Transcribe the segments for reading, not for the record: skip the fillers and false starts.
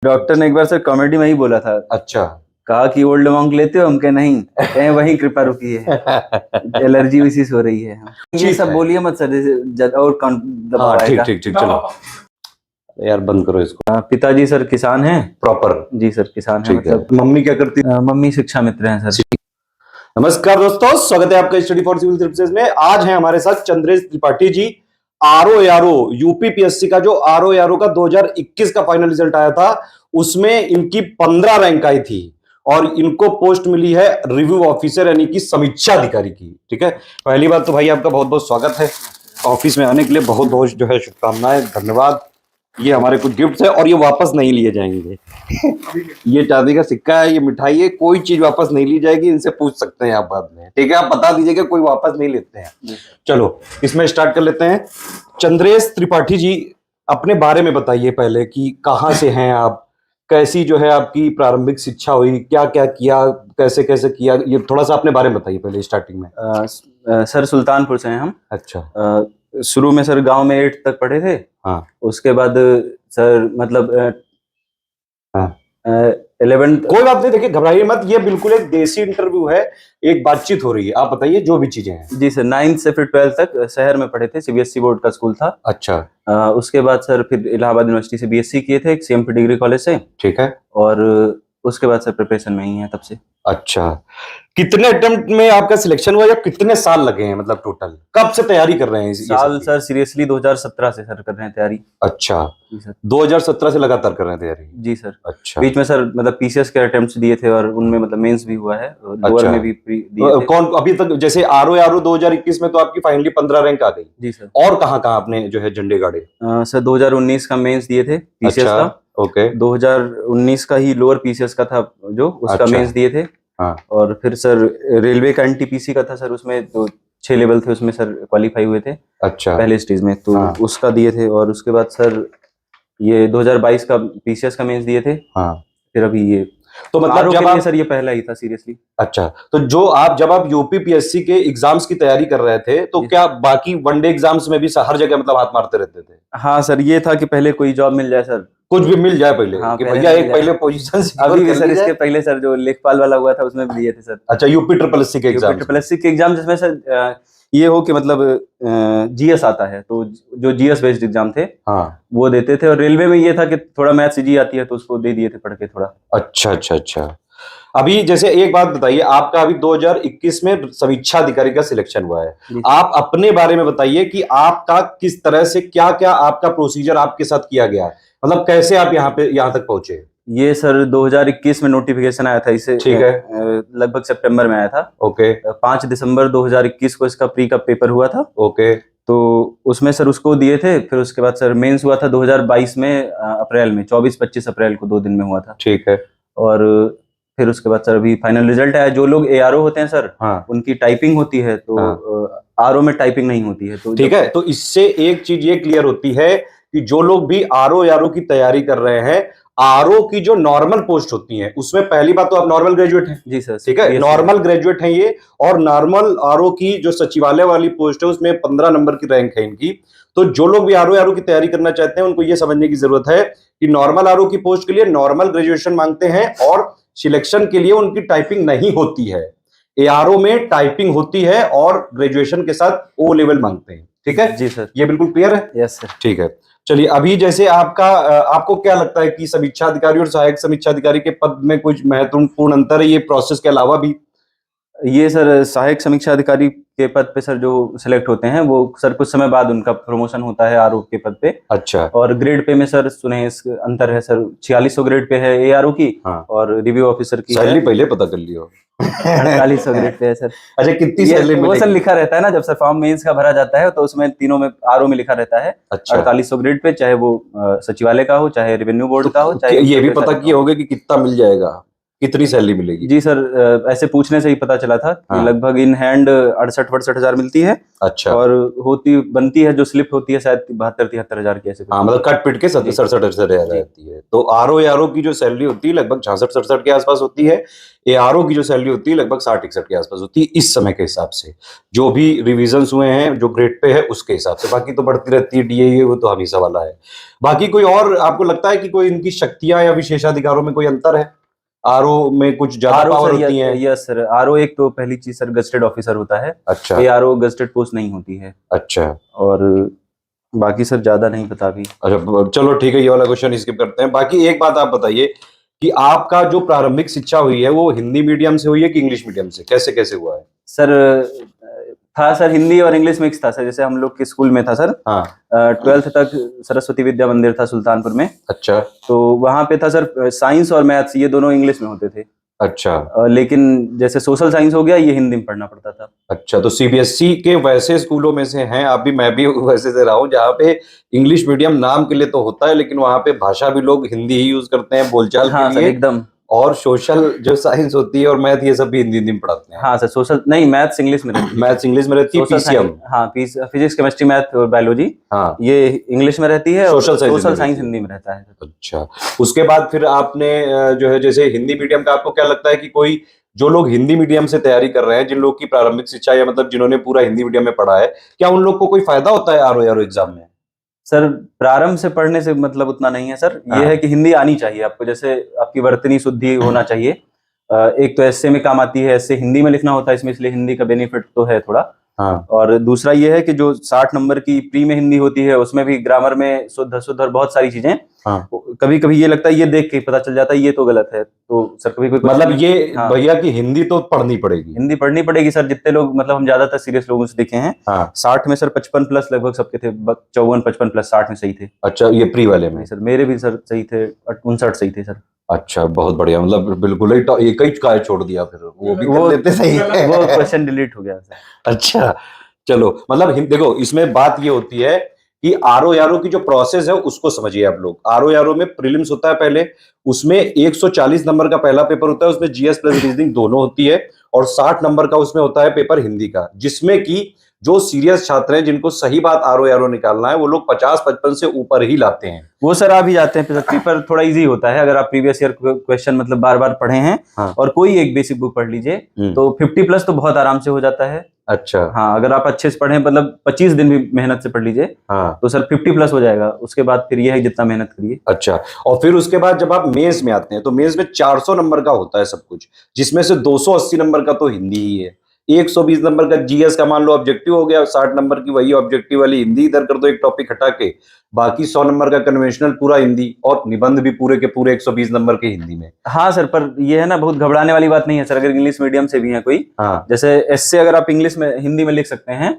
Doctor ने एक बार sir comedy में ही बोला था। अच्छा। कहा कि ओल्ड मॉन्क लेते हो? हम कहे नहीं, कहे वहीं कृपा रुकी है, एलर्जी इसी से हो रही है। ये सब बोलिए मत सर, और कौन दबाव आएगा। ठीक चलो यार बंद करो इसको। पिताजी सर किसान हैं प्रॉपर? जी सर किसान हैं। मतलब मम्मी क्या करती है? मम्मी शिक्षा मित्र हैं सर। नमस्कार दोस्तों, स्वागत है आपका स्टडी फॉर सिविल सर्विसेज में। आज है हमारे साथ चंद्रेश त्रिपाठी जी। आरओ यूपीपीएससी का जो आरओ का 2021 का फाइनल रिजल्ट आया था उसमें इनकी 15 रैंक आई थी और इनको पोस्ट मिली है रिव्यू ऑफिसर यानी कि समीक्षा अधिकारी की। ठीक है, पहली बात तो भाई आपका बहुत बहुत स्वागत है ऑफिस में आने के लिए, बहुत बहुत जो है शुभकामनाएं, धन्यवाद। ये हमारे कुछ गिफ्ट्स है और ये वापस नहीं लिए जाएंगे। ये चांदी का सिक्का है, ये मिठाई है, कोई चीज वापस नहीं ली जाएगी, इनसे पूछ सकते हैं आप बाद में। ठीक है, आप बता दीजिएगा, कोई वापस नहीं लेते हैं। चलो इसमें स्टार्ट कर लेते हैं। चंद्रेश त्रिपाठी जी, अपने बारे में बताइए पहले कि कहाँ से हैं आप, कैसी जो है आपकी प्रारंभिक शिक्षा हुई, क्या क्या किया, कैसे कैसे किया, ये थोड़ा सा अपने बारे में बताइए पहले स्टार्टिंग में। सर सुल्तानपुर से हैं हम। अच्छा। शुरू में सर गांव में 8 तक पढ़े थे। हाँ। उसके बाद सर मतलब 11th। कोई बात नहीं, देखिए घबराइए मत, ये बिल्कुल एक देसी इंटरव्यू है, एक बातचीत हो रही है, आप बताइए जो भी चीजें हैं। जी सर, 9th से फिर 12th तक शहर में पढ़े थे, सीबीएसई बोर्ड का स्कूल था। अच्छा। उसके बाद सर फिर इलाहाबाद यूनिवर्सिटी से बीएससी किए थे, सीएमपी डिग्री कॉलेज से। ठीक है। और उसके बाद सर प्रिपरेशन में ही है तब से। अच्छा, कितने अटेम्प्ट में आपका सिलेक्शन हुआ या कितने साल लगे हैं, मतलब टोटल कब से तैयारी कर रहे हैं? साल सर सीरियसली 2017 से सर कर रहे हैं तैयारी। अच्छा जी सर, 2017 से लगातार कर रहे हैं तैयारी? जी सर। अच्छा। बीच में सर मतलब पीसीएस के अटेम्प्ट्स दिए थे और उनमें मतलब मेंस भी हुआ है, लोअर अच्छा। में भी दिए थे। कौन अभी तक, जैसे आरओ 2021 में तो आपकी फाइनली 15 रैंक आ गई। जी सर। और कहाँ कहाँ आपने जो है झंडे गाड़े? सर 2019 का मेंस दिए थे पीसीएस अच्छा, का। ओके। 2019 का ही लोअर पीसीएस का था जो, उसका अच्छा। मेंस दिए थे। हाँ। और फिर सर रेलवे का एनटीपीसी का था सर, उसमें तो 6 लेवल थे, उसमें सर क्वालिफाई हुए थे। अच्छा। पहले स्टेज में तो हाँ। उसका दिए थे। और उसके बाद सर ये 2022 का पीसीएस का मेंस दिए थे। हाँ। फिर अभी ये तो मतलब जब आप, सर ये पहला ही था सीरियसली। अच्छा, तो जब आप यूपीपीएससी के एग्जाम्स की तैयारी कर रहे थे तो क्या बाकी वनडे एग्जाम्स में भी हर जगह मतलब हाथ मारते रहते थे? हाँ सर, ये था कि पहले कोई जॉब मिल जाए सर, कुछ भी मिल जाए पहले। हाँ, कि भैया एक पहले पोजीशन अभी भी सर इसके पहले सर जो लेखपाल वाला हुआ था उसमें भी दिए थे सर। अच्छा, यूपी ट्रिपल एससी के एग्जाम जिसमें सर ये हो कि मतलब जीएस आता है, तो जो जीएस बेस्ड एग्जाम थे हाँ वो देते थे। और रेलवे में ये था कि थोड़ा मैथ से जी आती है तो उसको दे दिए थे पढ़ के थोड़ा। अच्छा। अभी जैसे एक बात बताइए, आपका अभी 2021 में समीक्षा अधिकारी का सिलेक्शन हुआ है, आप अपने बारे में बताइए कि आपका किस तरह से क्या क्या आपका प्रोसीजर आपके साथ किया गया है, मतलब कैसे आप यहाँ तक पहुंचे? ये सर 2021 में नोटिफिकेशन आया था, इसे ठीक है, लगभग सितंबर में आया था। ओके। 5 दिसंबर 2021 को इसका प्री का पेपर हुआ था। ओके। तो उसमें सर उसको दिए थे। फिर उसके बाद सर मेंस हुआ था 2022 में अप्रैल में, 24-25 अप्रैल को 2 दिन में हुआ था। ठीक है। और फिर उसके बाद सर अभी फाइनल रिजल्ट आया। जो लोग एआरओ होते हैं सर, हाँ, उनकी टाइपिंग होती है, तो आरओ में टाइपिंग नहीं होती है। तो ठीक है, तो इससे एक चीज ये क्लियर होती है कि जो लोग भी आरओ की तैयारी कर रहे हैं, आरओ की जो नॉर्मल पोस्ट होती है उसमें पहली बात तो आप नॉर्मल ग्रेजुएट हैं। जी सर, ठीक है, नॉर्मल ग्रेजुएट हैं ये। और नॉर्मल आरओ की जो सचिवालय वाली पोस्ट है उसमें 15 नंबर की रैंक है इनकी। तो जो लोग भी आरओ की तैयारी करना चाहते हैं उनको ये समझने की जरूरत है कि नॉर्मल आरओ की पोस्ट के लिए नॉर्मल ग्रेजुएशन मांगते हैं और सिलेक्शन के लिए उनकी टाइपिंग नहीं होती है। एआरओ में टाइपिंग होती है और ग्रेजुएशन के साथ ओ लेवल मांगते हैं। ठीक है जी सर, ये बिल्कुल क्लियर है? Yes sir. ठीक है, चलिए अभी जैसे आपको क्या लगता है कि समीक्षा अधिकारी और सहायक समीक्षा अधिकारी के पद में कुछ महत्वपूर्ण अंतर है ये प्रोसेस के अलावा भी? ये सर सहायक समीक्षा अधिकारी के पद पे सर जो सिलेक्ट होते हैं वो सर कुछ समय बाद उनका प्रमोशन होता है आरओ के पद पे। अच्छा। और ग्रेड पे में सर सुने इस अंतर है सर, 4600 ग्रेड पे है एआरओ की। हाँ। और रिव्यू ऑफिसर की सैलरी पहले पता कर लियो। 4800 ग्रेड पे है सर। अच्छा, कितनी सैलरी वो सर लिखा रहता है ना, जब सर फॉर्म मेंस का भरा जाता है तो उसमें तीनों में आरओ में लिखा रहता है। अच्छा। 4800 ग्रेड पे, चाहे वो सचिवालय का हो, चाहे रेवेन्यू बोर्ड का हो, चाहे ये भी पता किए होगे कि कितना मिल जाएगा? कितनी सैलरी मिलेगी? जी सर, ऐसे पूछने से ही पता चला था कि हाँ। लगभग इन हैंड 68-68 हजार मिलती है। अच्छा। और बनती है जो स्लिप होती है शायद 72-73 हजार की, ऐसे हाँ, मतलब कट पिट के 67-68 रहती है। तो आरओ की जो सैलरी होती है लगभग 66-67 के आसपास होती है। एआरओ की जो सैलरी होती है लगभग 60-61 के आसपास होती है इस समय के हिसाब से, जो भी रिविजन्स हुए हैं, जो ग्रेड पे है उसके हिसाब से। बाकी तो बढ़ती रहती है डीए, वो तो हमेशा वाला है। बाकी कोई और आपको लगता है कि कोई इनकी शक्तियां या विशेषाधिकारों में कोई अंतर है? आरओ में कुछ ज्यादा आरओ पावर सर, होती है? यस सर, आरओ एक तो पहली चीज सर गजेटेड ऑफिसर होता है। अच्छा। एआरओ गजेटेड पोस्ट नहीं होती है। अच्छा। और बाकी सर ज्यादा नहीं पता अभी। अच्छा, चलो ठीक है, ये वाला क्वेश्चन स्किप करते हैं। बाकी एक बात आप बताइए कि आपका जो प्रारंभिक शिक्षा हुई है वो हिंदी मीडियम से हुई है कि इंग्लिश मीडियम से, कैसे कैसे हुआ है? सर था सर, हिंदी और इंग्लिश मिक्स था सर। जैसे हम लोग के स्कूल में था सर, हाँ। 12th तक सरस्वती विद्या मंदिर था सुल्तानपुर में। अच्छा। तो वहां पे था सर, साइंस और मैथ्स ये दोनों इंग्लिश में होते थे। अच्छा। लेकिन जैसे सोशल साइंस हो गया, ये हिंदी में पढ़ना पड़ता था। अच्छा, तो सीबीएसई के वैसे स्कूलों में से हैं आप भी, मैं भी वैसे से रहा हूँ जहाँ पे इंग्लिश मीडियम नाम के लिए तो होता है, लेकिन वहाँ पे भाषा भी लोग हिंदी ही यूज करते हैं बोलचाल हाँ के सर लिए। एकदम। और सोशल जो साइंस होती है और मैथ, ये सब भी हिंदी में पढ़ाते हैं। हाँ सर, सोशल नहीं, मैथ्स इंग्लिश में रहती है। मैथ्स इंग्लिश में रहती है, सोशल पीसीएम। साइंस, हाँ, फिजिक्स केमिस्ट्री मैथ और बायोलॉजी, हाँ, ये इंग्लिश में रहती है। और social social science science Hindi में रहता है। अच्छा, उसके बाद फिर आपने जो है जैसे हिंदी मीडियम का, आपको क्या लगता है कि कोई जो लोग हिंदी मीडियम से तैयारी कर रहे हैं, जिन लोग की प्रारंभिक शिक्षा या मतलब जिन्होंने पूरा हिंदी मीडियम में पढ़ा है, क्या उन लोग को कोई फायदा होता है आरओ एग्जाम में? सर प्रारंभ से पढ़ने से मतलब उतना नहीं है सर। ये है कि हिंदी आनी चाहिए आपको। जैसे आपकी वर्तनी शुद्धि होना चाहिए। एक तो एस्से में काम आती है, एस्से हिंदी में लिखना होता है इसमें, इसलिए हिंदी का बेनिफिट तो है थोड़ा। हाँ। और दूसरा ये है कि जो 60 नंबर की प्री में हिंदी होती है, उसमें भी ग्रामर में शुद्ध शुद्ध और बहुत सारी चीजें। हाँ। कभी कभी ये लगता है, ये देख के पता चल जाता है ये तो गलत है। तो सर कभी कोई मतलब ये हाँ, भैया की हिंदी तो पढ़नी पड़ेगी। हिंदी पढ़नी पड़ेगी सर। जितने लोग, मतलब हम ज्यादातर सीरियस लोगों से देखे हैं, हाँ। 60 में सर 55 प्लस लगभग सबके थे। 54, 55 प्लस 60 में सही थे। अच्छा, ये प्री वाले में? नहीं सर, मेरे भी सर सही थे, 59 सही थे सर। अच्छा, बहुत बढ़िया। मतलब बिल्कुल ही एक ही का छोड़ दिया, फिर वो भी कर लेते सही है। वो क्वेश्चन डिलीट हो गया सर। अच्छा, चलो, मतलब देखो इसमें बात ये होती है कि आरओ की जो प्रोसेस है उसको समझिए आप लोग। आरओ में प्रीलिम्स होता है पहले, उसमें 140 नंबर का पहला पेपर होता है, उसमें जीएस प्लस रीजनिंग दोनों होती है। और 60 नंबर का उसमें होता है पेपर हिंदी का, जिसमें कि जो सीरियस छात्र हैं, जिनको सही बात आरओ निकालना है, वो लोग 50-55 से ऊपर ही लाते हैं। वो सर आ भी जाते हैं। पेपर थोड़ा इजी होता है अगर आप प्रीवियस ईयर क्वेश्चन मतलब बार बार पढ़े हैं। हाँ। और कोई एक बेसिक बुक पढ़ लीजिए तो 50 प्लस तो बहुत आराम से हो जाता है। अच्छा। हाँ, अगर आप अच्छे से पढ़े, मतलब 25 दिन भी मेहनत से पढ़ लीजिए, हाँ, तो सर 50 प्लस हो जाएगा। उसके बाद फिर ये है जितना मेहनत करिए। अच्छा, और फिर उसके बाद जब आप मेंस में आते हैं तो मेंस में 400 नंबर का होता है सब कुछ, जिसमें से 280 नंबर का तो हिंदी ही है। 120 नंबर का जीएस का मान लो ऑब्जेक्टिव हो गया, 60 नंबर की वही ऑब्जेक्टिव वाली हिंदी इधर कर दो एक टॉपिक हटा के, बाकी 100 नंबर का कन्वेंशनल पूरा हिंदी, और निबंध भी पूरे के पूरे 120 नंबर के हिंदी में। हाँ सर, पर ये है ना, बहुत घबराने वाली बात नहीं है सर। अगर इंग्लिश मीडियम से भी है कोई, हाँ। जैसे एस्से अगर आप इंग्लिश में हिंदी में लिख सकते हैं,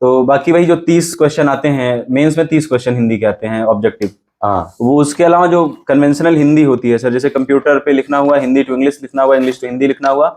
तो बाकी वही जो 30 क्वेश्चन आते हैं मेंस में, 30 क्वेश्चन हिंदी के आते हैं ऑब्जेक्टिव। हाँ। वो उसके अलावा जो कन्वेंशनल हिंदी होती है सर, जैसे कंप्यूटर पे लिखना हुआ, हिंदी टू इंग्लिश लिखना हुआ, इंग्लिश टू हिंदी लिखना हुआ,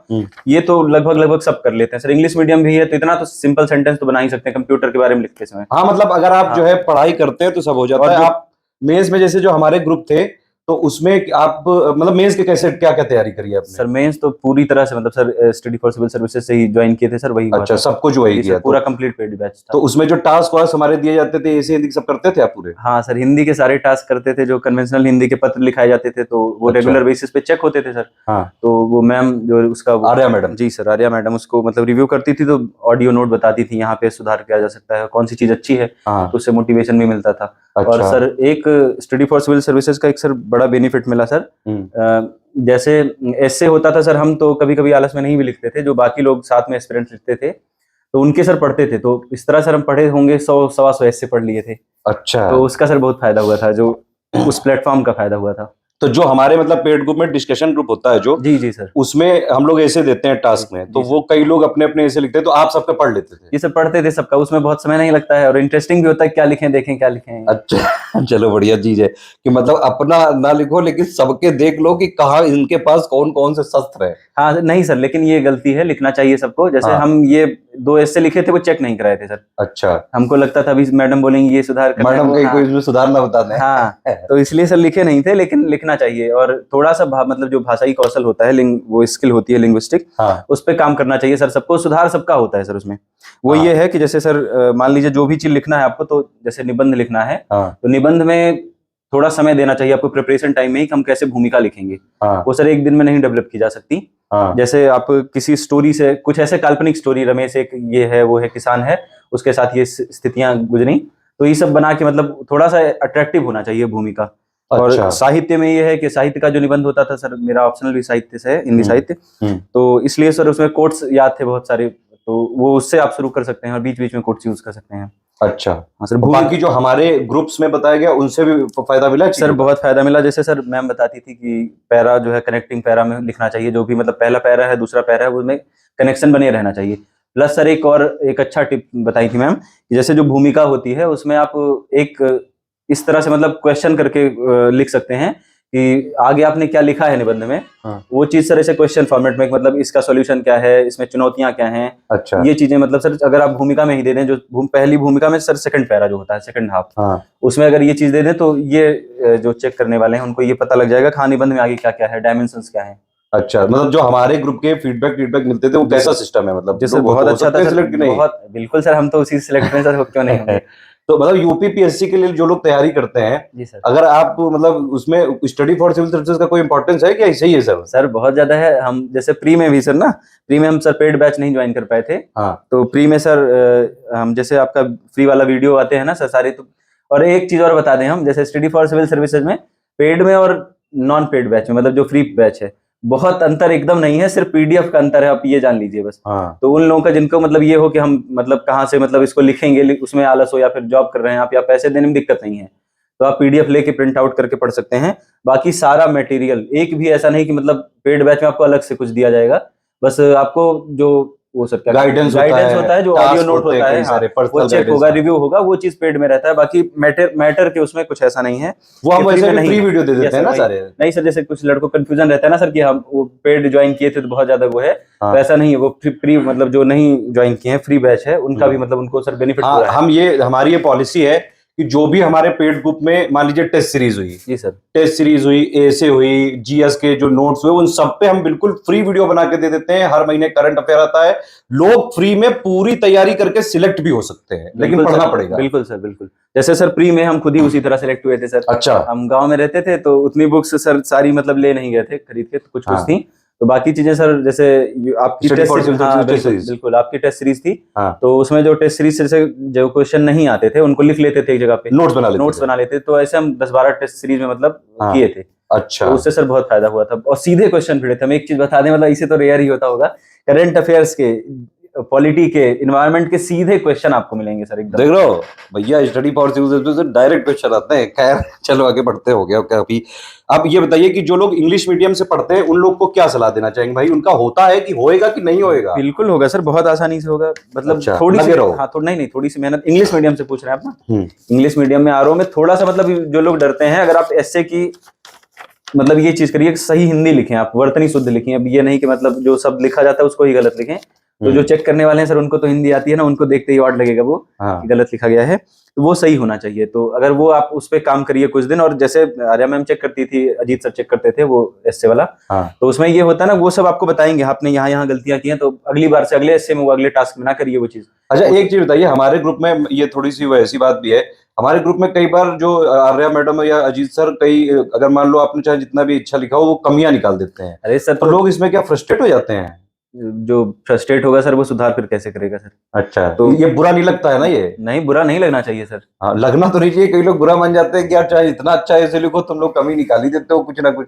ये तो लगभग सब कर लेते हैं सर। इंग्लिश मीडियम भी है तो इतना तो सिंपल सेंटेंस तो बना ही सकते हैं कंप्यूटर के बारे में लिखते समय। हाँ, मतलब अगर आप जो है पढ़ाई करते हैं तो सब हो जाता है। आप मेंस में जैसे जो हमारे ग्रुप थे, तो उसमें आप मतलब मेंस के कैसे क्या क्या तैयारी करी आपने? सर मेंस तो पूरी तरह से, मतलब sir study for civil services से ही ज्वाइन किए थे सर, वही। अच्छा, सब कुछ वही किया, पूरा कंप्लीट पेड बैच था। तो उसमें जो टास्क वास्क हमारे दिए जाते थे ऐसे हिंदी सब करते थे आप पूरे? हाँ सर, हिंदी के सारे टास्क करते थे। जो कन्वेंशनल हिंदी के पत्र लिखाए जाते थे तो वो रेगुलर बेसिस पे चेक होते थे सर। हाँ। तो वो मैम जो उसका आर्या मैडम, जी सर, आर्या मैडम उसको मतलब रिव्यू करती थी, तो ऑडियो नोट बताती थी यहाँ पे सुधार किया जा सकता है, कौन सी चीज अच्छी है। तो उससे मोटिवेशन भी मिलता था। और सर एक स्टडी फॉर सिविल सर्विसेज का एक सर बड़ा बेनिफिट मिला सर। जैसे एस्से होता था सर, हम तो कभी कभी आलस में नहीं भी लिखते थे, जो बाकी लोग साथ में एस्पिरेंट्स लिखते थे तो उनके सर पढ़ते थे। तो इस तरह सर हम पढ़े होंगे 100-125 एस्से पढ़ लिए थे। अच्छा, तो उसका सर बहुत फायदा हुआ था, जो उस प्लेटफॉर्म का फायदा हुआ था। तो जो हमारे मतलब पेड ग्रुप में डिस्कशन ग्रुप होता है जो, जी सर, उसमें हम लोग ऐसे देते हैं टास्क में, तो वो कई लोग अपने अपने ऐसे लिखते हैं, तो आप सबका पढ़ लेते थे? ये सब पढ़ते थे सबका। उसमें बहुत समय नहीं लगता है और इंटरेस्टिंग भी होता है, क्या लिखें देखें क्या लिखें। अच्छा, चलो बढ़िया चीज है कि मतलब अपना ना लिखो लेकिन सबके देख लो कि कहाँ इनके पास कौन कौन से शस्त्र है। हाँ नहीं सर, लेकिन ये गलती है, लिखना चाहिए सबको। जैसे हम ये 2 ऐसे लिखे थे वो चेक नहीं कराए थे सर। अच्छा, हमको लगता था अभी मैडम बोलेंगे ये सुधार करना है, मैडम वो कहीं हाँ, कोई इसमें सुधार ना बता दें। हाँ, तो इसलिए सर लिखे नहीं थे, लेकिन लिखना चाहिए। और थोड़ा सा मतलब जो भाषाई कौशल होता है, वो स्किल होती है लिंग्विस्टिक, हाँ, उस पे काम करना चाहिए सर। सबको सुधार सबका होता है सर उसमें। वो हाँ, ये है कि जैसे सर मान लीजिए जो भी चीज लिखना है आपको, तो जैसे निबंध लिखना है, हाँ, तो निबंध में थोड़ा समय देना चाहिए आपको प्रिपरेशन टाइम में ही कि हम कैसे भूमिका लिखेंगे। हाँ, वो सर एक दिन में नहीं डेवलप की जा सकती। हाँ, जैसे आप किसी स्टोरी से, कुछ ऐसे काल्पनिक स्टोरी, रमेश एक ये है, वो है, किसान है, उसके साथ ये स्थितियां गुजरी, तो ये सब बना के मतलब थोड़ा सा अट्रैक्टिव होना चाहिए भूमिका। और अच्छा, साहित्य में ये है कि साहित्य का जो निबंध होता था सर, मेरा ऑप्शनल भी साहित्य से है, हिंदी साहित्य, हम्म, तो इसलिए सर उसमें कोट्स याद थे बहुत सारे, तो वो उससे आप शुरू कर सकते हैं और बीच बीच में कोट्स यूज कर सकते हैं। अच्छा। हाँ सर। बाकी जो हमारे ग्रुप्स में बताया गया उनसे भी फायदा मिला है सर चीज़ों का? बहुत फायदा मिला। जैसे सर मैम बताती थी कि पैरा जो है कनेक्टिंग पैरा में लिखना चाहिए, जो भी मतलब पहला पैरा है दूसरा पैरा है उसमें कनेक्शन बने रहना चाहिए। प्लस सर एक अच्छा टिप बताई थी मैम कि जैसे जो भूमिका होती है उसमें आप एक इस तरह से मतलब क्वेश्चन करके लिख सकते हैं कि आगे आपने क्या लिखा है निबंध में, हाँ, वो चीज सर ऐसे क्वेश्चन फॉर्मेट में, मतलब इसका सॉल्यूशन क्या है, इसमें चुनौतियां क्या हैं, अच्छा, ये चीजें मतलब सर अगर आप भूमिका में ही दे दें, जो पहली भूमिका में सर सेकंड पैरा जो होता है, सेकंड हाफ, हाँ, उसमें अगर ये चीज दे दें तो ये जो चेक करने वाले हैं उनको ये पता लग जाएगा कि हाँ निबंध में आगे क्या क्या है, डायमेंशंस क्या है। अच्छा। मतलब जो हमारे ग्रुप के फीडबैक मिलते थे वो जी कैसा सर। सिस्टम है, मतलब जी सर लोग बहुत हो अच्छा सकते था हैं सर, सिलेक्ट कि नहीं? बहुत बिल्कुल सर, हम तो उसी सिलेक्ट में सर, हो क्यों नहीं होंगे। तो मतलब यूपीपीएससी के लिए जो लोग तैयारी करते हैं, जी सर। अगर आप मतलब उसमें स्टडी फॉर सिविल सर्विसेज का कोई इंपॉर्टेंस है क्या, ऐसे ही है सब? सर बहुत ज्यादा है। हम जैसे प्री में भी सर ना, प्री में हम सर पेड बैच नहीं ज्वाइन कर पाए थे, हाँ, तो प्री में सर हम जैसे आपका फ्री वाला वीडियो आते हैं ना सर सारे, तो और एक चीज और बता दें हम, जैसे स्टडी फॉर सिविल सर्विसेज में पेड में और नॉन पेड बैच में, मतलब जो फ्री बैच है, बहुत अंतर एकदम नहीं है, सिर्फ पीडीएफ का अंतर है, आप ये जान लीजिए बस। हाँ, तो उन लोगों का जिनको मतलब ये हो कि हम मतलब कहाँ से मतलब इसको लिखेंगे, उसमें आलस हो या फिर जॉब कर रहे हैं आप या पैसे देने में दिक्कत नहीं है, तो आप पीडीएफ लेके प्रिंट आउट करके पढ़ सकते हैं। बाकी सारा मटेरियल एक भी ऐसा नहीं कि मतलब पेड बैच में आपको अलग से कुछ दिया जाएगा, बस आपको जो वो सर क्या गाइडेंस होता है, जो ऑडियो टास्क नोट होते हैं होता है, कई हाँ, सारे वो पर्सनल चेक गाइडेंस। होगा, रिव्यू होगा, वो चीज पेड में रहता है। बाकी मैटर के उसमें कुछ ऐसा नहीं है वो हम कि फ्री वैसे में भी नहीं फ्री है। वीडियो दे यस देते हैं सर ना भाई। सारे। नहीं सर, जैसे कुछ लड़कों कंफ्यूजन रहता है ना सर कि हम वो पेड ज्वाइन किए थे तो बहुत ज्यादा वो है, हाँ, तो ऐसा नहीं है। वो फ्री मतलब जो नहीं ज्वाइन किए हैं, फ्री बैच है, उनका भी मतलब उनको सर बेनिफिट हाँ, पूरा है। हम ये हमारी ये पॉलिसी है कि जो भी हमारे पेड ग्रुप में मान लीजिए टेस्ट सीरीज हुई, जी सर। टेस्ट सीरीज हुई, एसे हुई, जीएस के जो नोट्स हुए, उन सब पे हम बिल्कुल फ्री वीडियो बना के दे देते हैं। हर महीने करंट अफेयर आता है, लोग फ्री में पूरी तैयारी करके सिलेक्ट भी हो सकते हैं, लेकिन बिल्कुल पढ़ना सर, पड़ेगा। बिल्कुल सर, बिल्कुल। जैसे सर प्री में हम खुद ही उसी तरह सेलेक्ट हुए थे सर। अच्छा, हम गांव में रहते थे तो उतनी बुक्स सर सारी मतलब ले नहीं गए थे खरीद के, तो कुछ कुछ हाँ, थी। तो बाकी चीजें सर जैसे आपकी स्टडी फॉर सिविल हाँ सर्विसेज टेस्ट बिल्कुल सीरीज। बिल्कुल, आपकी टेस्ट सीरीज थी, हाँ, तो उसमें जो टेस्ट सीरीज से जो क्वेश्चन नहीं आते थे उनको लिख लेते थे एक जगह पे, नोट्स बना लेते नोट्स थे। बना लेते थे। तो ऐसे हम 10-12 टेस्ट सीरीज में मतलब हाँ, किए थे, अच्छा, तो उससे सर बहुत फायदा हुआ था। और सीधे क्वेश्चन भिड़े थे। हम एक चीज बता दें, मतलब इसे तो रेयर ही होता होगा, करंट अफेयर्स के, पॉलिटी के, इन्वायरमेंट के सीधे क्वेश्चन आपको मिलेंगे सर एकदम। देख रहे हो भैया, स्टडी फॉर सिविल सर्विसेज से डायरेक्ट क्वेश्चन आते हैं। खैर चलो आगे बढ़ते हो गया काफी। अब ये बताइए कि जो लोग इंग्लिश मीडियम से पढ़ते हैं उन लोग को क्या सलाह देना चाहेंगे भाई? उनका होता है कि होएगा कि नहीं होएगा? बिल्कुल होगा सर, बहुत आसानी से होगा। मतलब अच्छा, थोड़ी सी, लगे रहो। हाँ थोड़ी नहीं, थोड़ी सी मेहनत। इंग्लिश मीडियम से पूछ रहे हैं आप ना? हम्म, इंग्लिश मीडियम में आरओ में थोड़ा सा मतलब जो लोग डरते हैं, अगर आप एसए की मतलब ये चीज करिए कि सही हिंदी लिखें, आप वर्तनी शुद्ध लिखें। अब ये नहीं कि मतलब जो शब्द लिखा जाता है उसको ही गलत लिखें। तो जो चेक करने वाले हैं सर, उनको तो हिंदी आती है ना, उनको देखते ही ऑड लगेगा वो हाँ, कि गलत लिखा गया है, तो वो सही होना चाहिए। तो अगर वो आप उस पर काम करिए कुछ दिन, और जैसे आर्या मैम चेक करती थी, अजीत सर चेक करते थे वो एसए वाला, हाँ, तो उसमें ये होता है ना, वो सब आपको बताएंगे आपने यहाँ यहाँ गलतियां की हैं, तो अगली बार से अगले एसए में वो अगले टास्क में ना करिए वो चीज। अच्छा एक चीज बताइए, हमारे ग्रुप में ये थोड़ी सी वैसी बात भी है। हमारे ग्रुप में कई बार जो आर्या मैडम या अजीत सर, कई अगर मान लो आपने चाहे जितना भी अच्छा लिखा हो वो कमियां निकाल देते हैं, अरे सर, तो लोग इसमें क्या फ्रस्ट्रेट हो जाते हैं? जो फ्रस्ट्रेट होगा सर वो सुधार फिर कैसे करेगा सर? अच्छा, तो ये बुरा नहीं लगता है ना ये? नहीं, बुरा नहीं लगना चाहिए सर। हाँ, लगना तो नहीं चाहिए। कई लोग बुरा मान जाते हैं कि यार चाहे इतना अच्छा ऐसे लिखो, तुम लोग कमी निकाल ही देते हो कुछ ना कुछ।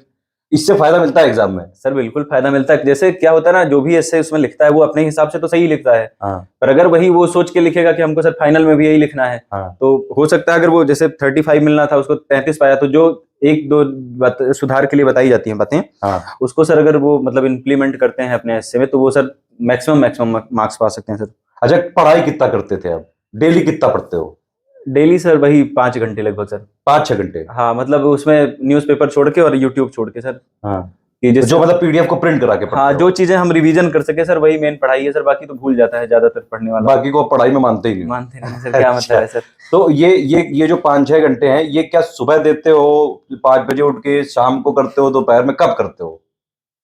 इससे फायदा मिलता है एग्जाम में? सर बिल्कुल फायदा मिलता है। जैसे क्या होता है ना, जो भी ऐसे उसमें लिखता है वो अपने हिसाब से तो सही लिखता है, हाँ, पर अगर वही वो सोच के लिखेगा कि हमको सर फाइनल में भी यही लिखना है, हाँ, तो हो सकता है अगर वो जैसे 35 मिलना था उसको 33 पाया, तो जो एक दो सुधार के लिए बताई जाती हैं बातें, हाँ। उसको सर अगर वो मतलब इम्प्लीमेंट करते हैं अपने एस्से में, तो वो सर मैक्सिमम मार्क्स पा सकते हैं सर। अच्छा, पढ़ाई कितना करते थे आप? डेली कितना पढ़ते हो? डेली सर वही 5 घंटे लगभग सर। 5-6 घंटे? हाँ मतलब उसमें न्यूज़पेपर छोड़ के और यूट्यूब छोड़ के सर, हाँ, कि जैसे जो मतलब पीडीएफ को प्रिंट करा के पढ़ते हाँ, हो। जो चीजें हम रिवीजन कर सके सर वही मेन पढ़ाई है सर, बाकी तो भूल जाता है ज्यादातर पढ़ने वाला। बाकी को पढ़ाई में मानते ही नहीं। मानते नहीं सर, क्या मतलब है सर। तो ये जो 5-6 घंटे हैं, ये क्या सुबह देते हो 5 बजे उठ के, शाम को करते हो, दोपहर में कब करते हो?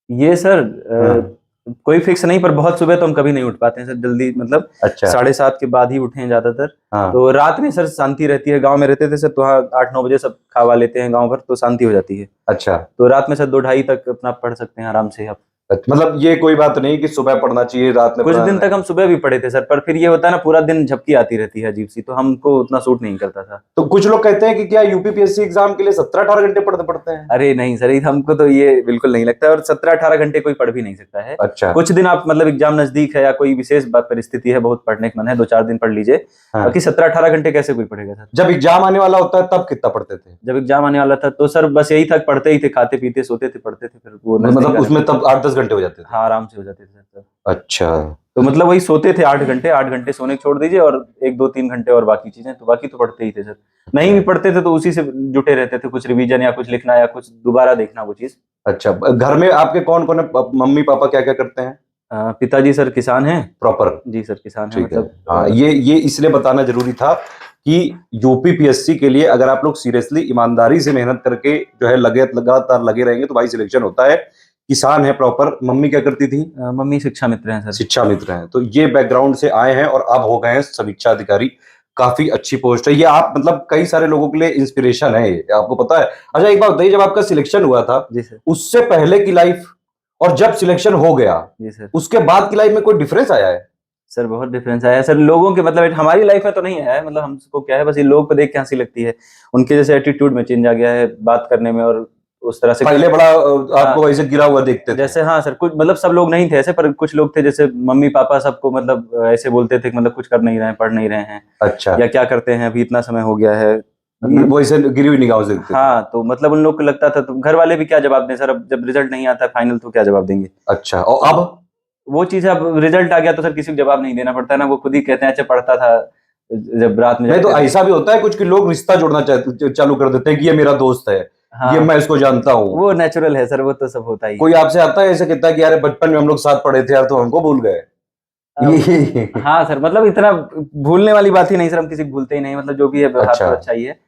ये सर कोई फिक्स नहीं, पर बहुत सुबह तो हम कभी नहीं उठ पाते हैं सर जल्दी, मतलब अच्छा 7:30 के बाद ही उठे हैं ज्यादातर। तो रात में सर शांति रहती है, गांव में रहते थे सर तो हाँ 8-9 बजे सब खावा लेते हैं गांव भर, तो शांति हो जाती है। अच्छा, तो रात में सर 2-2:30 तक अपना पढ़ सकते हैं आराम से आप। मतलब ये कोई बात नहीं कि सुबह पढ़ना चाहिए रात में कुछ पढ़ना दिन नहीं। तक हम सुबह भी पढ़े थे सर, पर फिर ये होता है ना पूरा दिन झपकी आती रहती है अजीब सी, तो हमको उतना सूट नहीं करता था। तो कुछ लोग कहते हैं कि क्या यूपीपीएससी एग्जाम के लिए 17-18 घंटे पढ़ते पढ़ते हैं? अरे नहीं सर, हमको तो ये बिल्कुल नहीं लगता है, और 17-18 घंटे कोई पढ़ भी नहीं सकता है। अच्छा, कुछ दिन आप मतलब एग्जाम नजदीक है या कोई विशेष परिस्थिति है, बहुत पढ़ने का मन है, 2-4 दिन पढ़ लीजिए। बाकी 17-18 घंटे कैसे कोई पढ़ेगा सर। जब एग्जाम आने वाला होता है तब कितना पढ़ते थे? जब एग्जाम आने वाला था तो सर बस यही था, पढ़ते ही थे, खाते पीते सोते थे, पढ़ते थे, फिर वो मतलब उसमें तब 8-10 घंटे हो जाते थे? हाँ, आराम से हो जाते थे सर। अच्छा, तो मतलब वही सोते थे 8 घंटे सोने छोड़ दीजिए, और 1-2-3 घंटे और बाकी चीजें, तो बाकी तो पढ़ते ही थे सर। नहीं भी पढ़ते थे तो उसी से जुटे रहते थे, कुछ रिवीजन या कुछ लिखना या कुछ दोबारा देखना वो चीज। अच्छा, घर में आपके कौन कौन है? मम्मी पापा क्या क्या करते हैं? पिताजी सर किसान हैं। प्रॉपर? जी सर, किसान हैं, ठीक है। मतलब हाँ, ये इसलिए बताना जरूरी था कि यूपीपीएससी के लिए अगर आप लोग सीरियसली ईमानदारी से मेहनत करके जो है लगातार लगे रहेंगे तो भाई सिलेक्शन होता है। किसान है प्रॉपर। मम्मी क्या करती थी? मम्मी शिक्षा मित्र हैं सर। शिक्षा मित्र हैं। तो ये बैकग्राउंड से आए हैं और अब हो गए हैं समीक्षा अधिकारी। काफी अच्छी पोस्ट है ये। आप मतलब कई सारे लोगों के लिए इंस्पिरेशन है ये, आपको पता है। अच्छा एक बात बताइए, जब आपका सिलेक्शन हुआ था जी सर, उससे पहले की लाइफ और जब सिलेक्शन हो गया जी सर, उसके बाद की लाइफ में कोई डिफरेंस आया है? सर बहुत डिफरेंस आया है सर। लोगों के मतलब हमारी लाइफ में तो नहीं आया है, मतलब हमको क्या है, बस ये लोगों को देख के हंसी लगती है, उनके जैसे एटीट्यूड में चेंज आ गया है, बात करने में, और उस तरह से पहले बड़ा आपको वैसे गिरा हुआ देखते थे? जैसे हाँ सर, कुछ मतलब सब लोग नहीं थे ऐसे, पर कुछ लोग थे जैसे मम्मी पापा सबको मतलब ऐसे बोलते थे कि मतलब कुछ कर नहीं रहे हैं, पढ़ नहीं रहे हैं। अच्छा, या क्या करते हैं अभी, इतना समय हो गया है, वो ऐसे गिरी हुई निगाहों से देखते थे? हाँ, तो मतलब उन लोग को लगता था, तो घर वाले भी क्या जवाब दें सर, अब जब रिजल्ट नहीं आता फाइनल तो क्या जवाब देंगे। अच्छा, और अब वो चीज है, अब रिजल्ट आ गया तो सर किसी को जवाब नहीं देना पड़ता है ना, वो खुद ही कहते हैं अच्छा पढ़ता था जब रात में नहीं, तो ऐसा भी होता है कुछ कि लोग रिश्ता जोड़ना चालू कर देते हैं कि ये मेरा दोस्त है। हाँ, ये मैं इसको जानता हूँ। वो नेचुरल है सर, वो तो सब होता ही। कोई आपसे आता है ऐसे कहता है कि यार बचपन में हम लोग साथ पढ़े थे यार, तो हमको भूल गए? हाँ सर, मतलब इतना भूलने वाली बात ही नहीं सर, हम किसी को भूलते ही नहीं, मतलब जो भी है व्यवहार तो अच्छा ही है।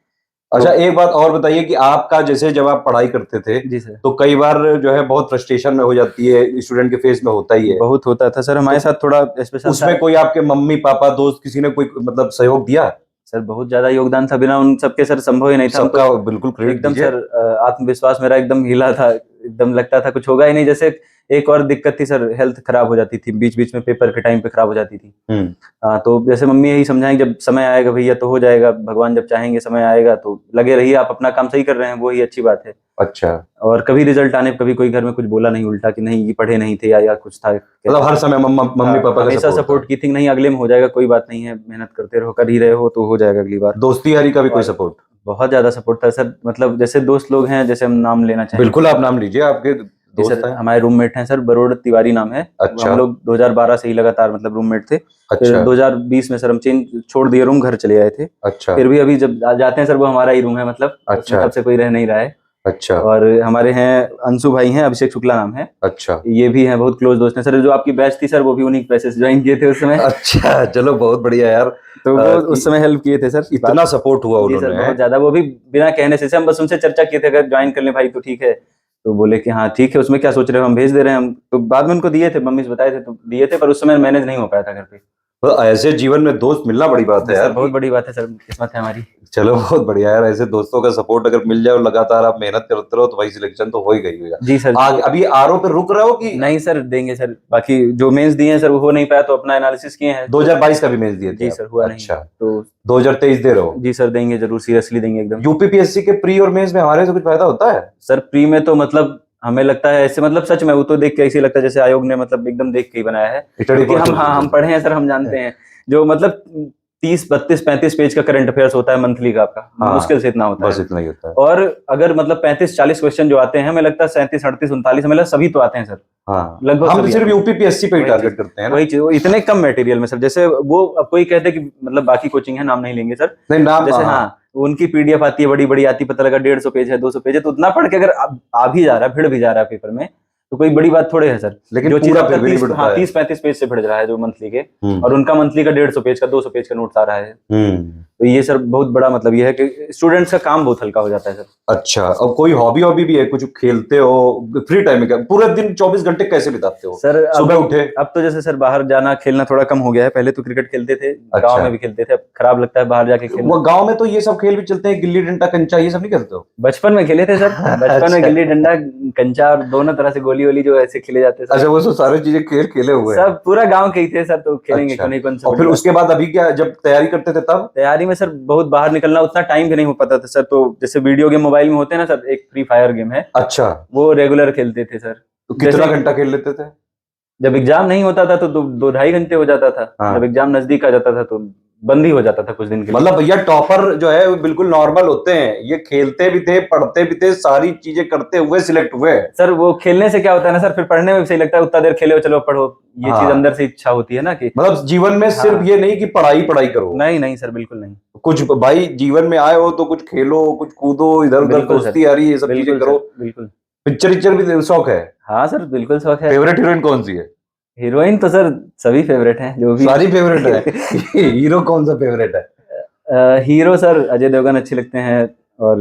अच्छा, एक बात और बताइए कि आपका जैसे जब आप पढ़ाई करते थे जी सर, तो कई बार जो है बहुत फ्रस्ट्रेशन हो जाती है, स्टूडेंट के फेस में होता ही है। बहुत होता था सर हमारे साथ, थोड़ा स्पेशल उसमें कोई आपके मम्मी पापा दोस्त किसी ने कोई मतलब सहयोग दिया? सर बहुत ज्यादा योगदान था, बिना उन सबके सर संभव ही नहीं था। सबका बिल्कुल क्रेडिट एकदम दीजिए। सर आत्मविश्वास मेरा एकदम हिला था, एकदम लगता था कुछ होगा ही नहीं। जैसे एक और दिक्कत थी सर, हेल्थ खराब हो जाती थी बीच बीच में, पेपर के टाइम पे खराब हो जाती थी। तो जैसे मम्मी यही समझाएं जब समय आएगा भैया तो हो जाएगा, भगवान जब चाहेंगे समय आएगा, तो लगे रहिए, आप अपना काम सही कर रहे हैं, वो ही अच्छी बात है। अच्छा, और कभी रिजल्ट आने कभी कोई घर में कुछ बोला नहीं उल्टा कि नहीं ये पढ़े नहीं थे या कुछ था, मतलब हर समय मम्मी पापा हमेशा सपोर्ट की थी, नहीं अगले में हो जाएगा, कोई बात नहीं है, मेहनत करते रहो, कर ही रहे हो तो हो जाएगा अगली बार। दोस्ती यारी का भी कोई सपोर्ट? बहुत ज्यादा सपोर्ट था सर, मतलब जैसे दोस्त लोग हैं, जैसे हम नाम लेना चाहें। बिल्कुल, आप नाम लीजिए, आपके दोस्त सर हमारे रूममेट हैं सर, बरोड़ तिवारी नाम है। अच्छा, हम लोग 2012 से ही लगातार मतलब रूममेट थे। अच्छा, फिर 2020 में सर हम छोड़ दिए रूम, घर चले आए थे। अच्छा, फिर भी अभी जब जाते हैं सर वो हमारा ही रूम है, मतलब अच्छा, तब से कोई रह नहीं रहा है। अच्छा, और हमारे हैं अंशु भाई हैं, अभिषेक शुक्ला नाम है। अच्छा, ये भी हैं बहुत क्लोज दोस्त हैं सर, जो आपकी बैच थी सर वो भी उन्हीं बैचेस ज्वाइन किए थे उस समय। अच्छा, चलो बहुत बढ़िया यार। तो वो उस समय हेल्प किए थे सर, इतना सपोर्ट हुआ जी सर, उन्होंने? बहुत ज्यादा, वो भी बिना कहने से, हम बस उनसे चर्चा किए थे अगर ज्वाइन कर ले भाई तो ठीक है, तो बोले कि हाँ ठीक है, उसमें क्या सोच रहे हो, हम भेज दे रहे हैं हम। तो बाद में उनको दिए थे, मम्मी से बताए थे तो दिए थे, पर उस समय मैनेज नहीं हो पाया था घर पे। तो ऐसे जीवन में दोस्त मिलना बड़ी बात है यार, बहुत बड़ी बात है सर, किस्मत है हमारी। चलो बहुत बढ़िया यार, ऐसे दोस्तों का सपोर्ट अगर मिल जाए और लगातार आप मेहनत करते रहो तो भाई सिलेक्शन तो हो ही गई होगा। जी सर। अभी आरओ पे रुक रहे हो कि नहीं सर, देंगे सर, बाकी जो मेंस दिए हैं सर वो हो नहीं पाया, तो अपना एनालिसिस किए हैं। 2022 का भी मेंस दिए थे? जी सर, हुआ नहीं। अच्छा, तो 2023 दे रहे हो? जी सर, देंगे जरूर, सीरियसली देंगे एकदम। यूपीपीएससी के प्री और मेंस में हमारे से कुछ फायदा होता है? सर प्री में तो मतलब हमें लगता है ऐसे, मतलब सच में वो तो देख के ऐसे लगता है जैसे आयोग ने मतलब एकदम देख के ही बनाया है, क्योंकि हम पढ़े हैं सर, हम जानते हैं जो मतलब 30, 32, 35 पेज का करंट अफेयर्स होता है मंथली का आपका, मुश्किल से इतना होता है, बस इतना ही होता है। और अगर मतलब 35-40 क्वेश्चन जो आते हैं, हमें लगता है 37, 38, 39 हमें सभी तो आते हैं सर। हाँ, लगभग हम सिर्फ यूपीपीएससी पे ही टारगेट करते हैं ना। वही चीज, इतने कम मटेरियल में सर, जैसे वो अब कोई कहते हैं कि मतलब बाकी कोचिंग है, नाम नहीं लेंगे सर, नहीं नाम, जैसे हाँ उनकी पीडीएफ आती है बड़ी बड़ी आती, पता लगा 150 पेज है, 200 पेज है, तो उतना पढ़ के अगर आ भी जा रहा है, भिड़ भी जा रहा है पेपर में, तो कोई बड़ी बात थोड़े है सर। लेकिन जो चीज पूरा आपका फिर भी नहीं 30 बढ़ता हाँ है। 30-35 पेज से बढ़ रहा है जो मंथली के, और उनका मंथली का 150 पेज का 200 पेज का नोट्स आ रहा है। तो ये सर बहुत बड़ा मतलब ये है कि स्टूडेंट्स का काम बहुत हल्का हो जाता है सर। अच्छा, और कोई हॉबी भी है, कुछ खेलते हो फ्री टाइम में? क्या पूरे दिन 24 घंटे कैसे बिताते हो? सर सुबह उठे? अब तो जैसे सर बाहर जाना खेलना थोड़ा कम हो गया है, पहले तो क्रिकेट खेलते थे, अच्छा। गांव में भी खेलते थे, अब खराब लगता है बाहर जाके वो खेलना। गांव में तो ये सब खेल भी चलते हैं, गिल्ली डंडा कंचा, ये सब नहीं खेलते हो? बचपन में खेले थे सर, बचपन में अच्छा। गिल्ली डंडा कंचा और दोनों तरह से गोली वोली जो ऐसे खेले जाते थे अच्छा, सर। वो सब सारी चीजें खेल खेले हुए हैं। सब पूरा गांव के ही थे सर, तो खेलेंगे अच्छा, क्यों नहीं, कौन सी और बड़ी फिर बात। उसके बाद अभी क्या, जब तैयारी करते थे तब? तैयारी में सर बहुत बाहर निकलना उतना टाइम भी नहीं हो पाता था सर, तो जैसे वीडियो गेम मोबाइल में होते हैं ना सर, एक फ्री फायर गेम है, अच्छा, वो रेगुलर खेलते थे सर। तो कितना जैसे घंटा खेल लेते थे? जब एग्जाम नहीं होता था तो 2-2.5 घंटे हो जाता था, हाँ। जब एग्जाम नजदीक आ जाता था तो बंद ही हो जाता था कुछ दिन के लिए। मतलब भैया टॉपर जो है वो बिल्कुल नॉर्मल होते हैं, ये खेलते भी थे, पढ़ते भी थे, सारी चीजें करते हुए सिलेक्ट हुए। सर वो खेलने से क्या होता है ना सर, फिर पढ़ने में भी सही लगता है, उतना देर खेले हो चलो पढ़ो, ये चीज हाँ, अंदर से इच्छा होती है ना कि मतलब जीवन में सिर्फ हाँ। ये नहीं कि पढ़ाई पढ़ाई करो, नहीं नहीं सर, बिल्कुल नहीं। कुछ भाई जीवन में आए हो तो कुछ खेलो, कुछ कूदो, इधर उधर बिल्कुल सर, दोस्ती यारी ये सब चीजें बिल्कुल करो। सर, बिल्कुल। पिक्चर विक्चर भी शौक है? हाँ सर, बिल्कुल शौक है। फेवरेट हीरोइन कौन सी है? हीरोइन तो सर सभी फेवरेट हैं जो भी। सारी फेवरेट है। हीरो कौन सा फेवरेट है? हीरो सर अजय देवगन अच्छे लगते हैं, और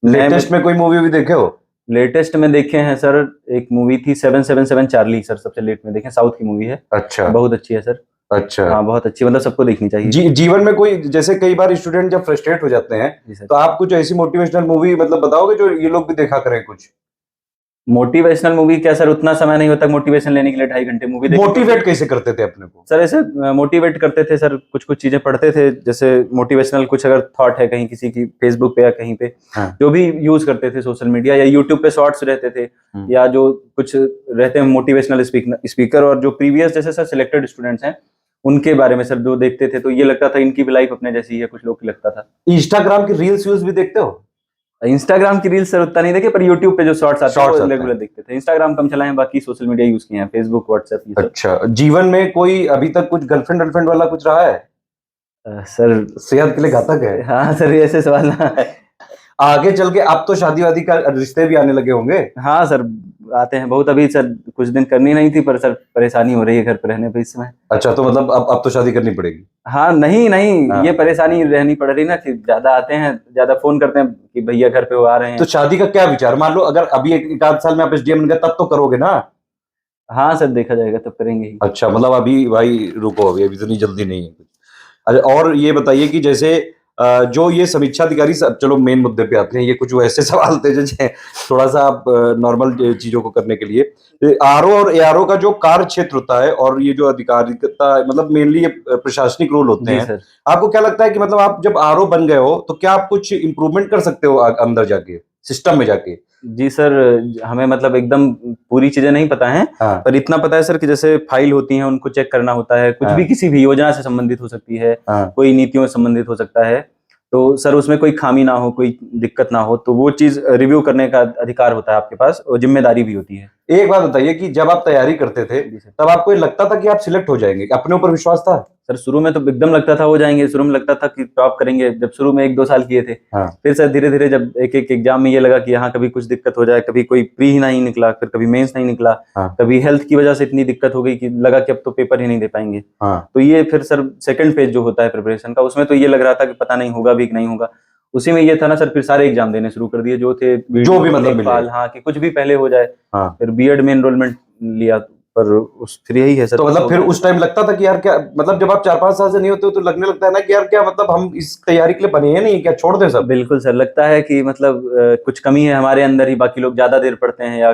लेटेस्ट में कोई मूवी भी देखे हो? लेटेस्ट में देखे हैं सर, एक मूवी थी 777 चार्ली सर, सबसे लेट में देखे, साउथ की मूवी है। अच्छा। बहुत अच्छी है सर। अच्छा। हाँ बहुत अच्छी, मतलब सबको देखनी चाहिए। जीवन में कोई, जैसे कई बार स्टूडेंट जब फ्रस्ट्रेट हो जाते हैं, जी सर। तो आप कुछ ऐसी मोटिवेशनल मूवी मतलब बताओगे जो ये लोग भी देखा करें कुछ? मोटिवेशनल मूवी क्या सर, उतना समय नहीं होता मोटिवेशन लेने के लिए 2.5 घंटे मूवी देखने। मोटिवेट कैसे करते थे अपने को? सर ऐसे मोटिवेट करते थे सर, कुछ कुछ चीजें पढ़ते थे, जैसे मोटिवेशनल कुछ अगर थॉट है कहीं किसी की, फेसबुक पे या कहीं पे, हाँ। जो भी यूज करते थे सोशल मीडिया या यूट्यूब पे शॉर्ट्स रहते थे, या जो कुछ रहते हैं मोटिवेशनल स्पीकर, और जो प्रीवियस जैसे सर सिलेक्टेड स्टूडेंट्स हैं उनके बारे में सर जो देखते थे, तो ये लगता था इनकी भी लाइफ अपने जैसी है, कुछ लोग की लगता था। इंस्टाग्राम की रील्स यूज भी देखते हो? इंस्टाग्राम की रील्स सर उतना नहीं देखे, पर यूट्यूब पे जो शॉर्ट्स आते हैं वो आते हैं। रेगुलर देखते थे। इंस्टाग्राम कम चलाए हैं, बाकी सोशल मीडिया यूज किए हैं, फेसबुक व्हाट्सएप ये सब। अच्छा, जीवन में कोई अभी तक कुछ गर्लफ्रेंड वर्लफ्रेंड वाला कुछ रहा है? सर सेहत के लिए घातक है। हाँ सर, ऐसे सवाल ना। आगे चल के अब तो शादी वादी का रिश्ते भी आने लगे होंगे? हाँ सर, आते हैं बहुत। अभी सर कुछ दिन करनी नहीं थी, पर सर परेशानी हो रही है घर पे रहने पे इस समय। अच्छा, तो मतलब अब तो शादी करनी पड़ेगी? हाँ नहीं नहीं, हाँ। ये परेशानी रहनी पड़ रही ना कि ज्यादा आते हैं, ज्यादा फोन करते हैं कि भैया घर पे वो आ रहे हैं। तो शादी का क्या विचार? मान लो अगर अभी एक आध साल में आप एसडीएम बन गए तब तो करोगे ना? हाँ सर, देखा जाएगा तब करेंगे ही। अच्छा, मतलब अभी भाई रुको, अभी अभी इतनी जल्दी नहीं है कुछ। अच्छा, और ये बताइए कि जैसे जो ये समीक्षा अधिकारी, चलो मेन मुद्दे पे आते हैं, ये कुछ वैसे सवाल थे जैसे थोड़ा सा आप नॉर्मल चीजों को करने के लिए, आरओ और एआरओ का जो कार्य क्षेत्र होता है और ये जो अधिकारिता, मतलब मेनली ये प्रशासनिक रोल होते जी हैं, सर। आपको क्या लगता है कि मतलब आप जब आरओ बन गए हो तो क्या आप कुछ इम्प्रूवमेंट कर सकते हो अंदर जाके, सिस्टम में जाके? जी सर, हमें मतलब एकदम पूरी चीजें नहीं पता है, हाँ। पर इतना पता है सर कि जैसे फाइल होती है उनको चेक करना होता है, कुछ हाँ। भी किसी भी योजना से संबंधित हो सकती है, हाँ। कोई नीतियों से संबंधित हो सकता है, तो सर उसमें कोई खामी ना हो, कोई दिक्कत ना हो, तो वो चीज रिव्यू करने का अधिकार होता है आपके पास, और जिम्मेदारी भी होती है। एक बात बताइए कि जब आप तैयारी करते थे जी सर। तब आपको ये लगता था कि आप सिलेक्ट हो जाएंगे? अपने ऊपर विश्वास था? सर शुरू में तो एकदम लगता था हो जाएंगे, शुरू में लगता था कि टॉप करेंगे, जब शुरू में 1-2 साल किए थे। हाँ। फिर सर धीरे धीरे जब एक एक एग्जाम में ये लगा कि यहाँ कभी कुछ दिक्कत हो जाए, कभी कोई प्री ही नहीं निकला, फिर कभी मेंस नहीं निकला, हाँ। कभी हेल्थ की वजह से इतनी दिक्कत हो गई कि लगा कि अब तो पेपर ही नहीं दे पाएंगे। हाँ। तो ये फिर सर सेकंड फेज जो होता है प्रिपरेशन का, उसमें तो ये लग रहा था कि पता नहीं होगा भी कि नहीं होगा। उसी में ये था ना सर, फिर सारे एग्जाम देने शुरू कर दिए जो थे, जो भी मतलब मिले। हाँ कि कुछ भी पहले हो जाए। हाँ। फिर बीएड में एनरोलमेंट लिया, पर उस फिर यही है सर। तो मतलब फिर उस टाइम लगता था कि यार क्या, मतलब जब आप 4-5 साल से नहीं होते हो तो लगने लगता है ना कि यार क्या, मतलब हम इस तैयारी के लिए बने हैं नहीं, क्या छोड़ दें सब? बिल्कुल सर, लगता है कि मतलब कुछ कमी है हमारे अंदर ही, बाकी लोग ज्यादा देर पढ़ते हैं या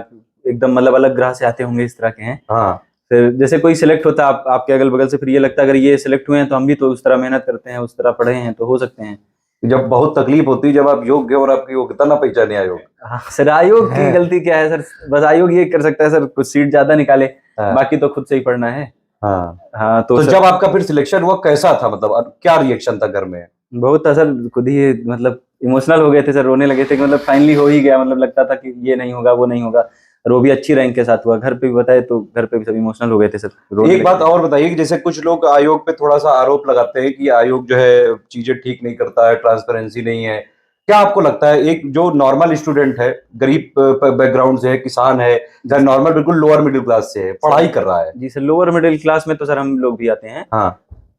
एकदम मतलब अलग ग्रह से आते होंगे, इस तरह के हैं। हाँ। फिर जैसे कोई सिलेक्ट होता है आपके अगल बगल से, फिर ये लगता है अगर ये सिलेक्ट हुए हैं तो हम भी तो उस तरह मेहनत करते हैं, उस तरह पढ़े हैं तो हो सकते हैं। जब बहुत तकलीफ होती है जब आप योग्य और आपकी योग्यता ना पहचाने आयोग। हाँ सर, आयोग की गलती क्या है सर, बस आयोग ये कर सकता है सर कुछ सीट ज्यादा निकाले, हाँ। बाकी तो खुद से ही पढ़ना है। हाँ। हाँ तो जब आपका फिर सिलेक्शन हुआ कैसा था, मतलब क्या रिएक्शन था घर में? बहुत था सर, खुद ही मतलब इमोशनल हो गए थे सर, रोने लगे थे कि मतलब फाइनली हो ही गया, मतलब लगता था कि ये नहीं होगा वो नहीं होगा, और वो भी अच्छी रैंक के साथ हुआ। घर पे भी बताए तो घर पे भी सब इमोशनल हो गए थे सर। एक बात और बताइए कि जैसे कुछ लोग आयोग पे थोड़ा सा आरोप लगाते हैं कि आयोग जो है चीजें ठीक नहीं करता है, ट्रांसपेरेंसी नहीं है, क्या आपको लगता है एक जो नॉर्मल स्टूडेंट है, गरीब बैकग्राउंड से है, किसान है, या नॉर्मल बिल्कुल लोअर मिडिल क्लास से है, पढ़ाई कर रहा है? जी सर, लोअर मिडिल क्लास में तो सर हम लोग भी आते हैं। हाँ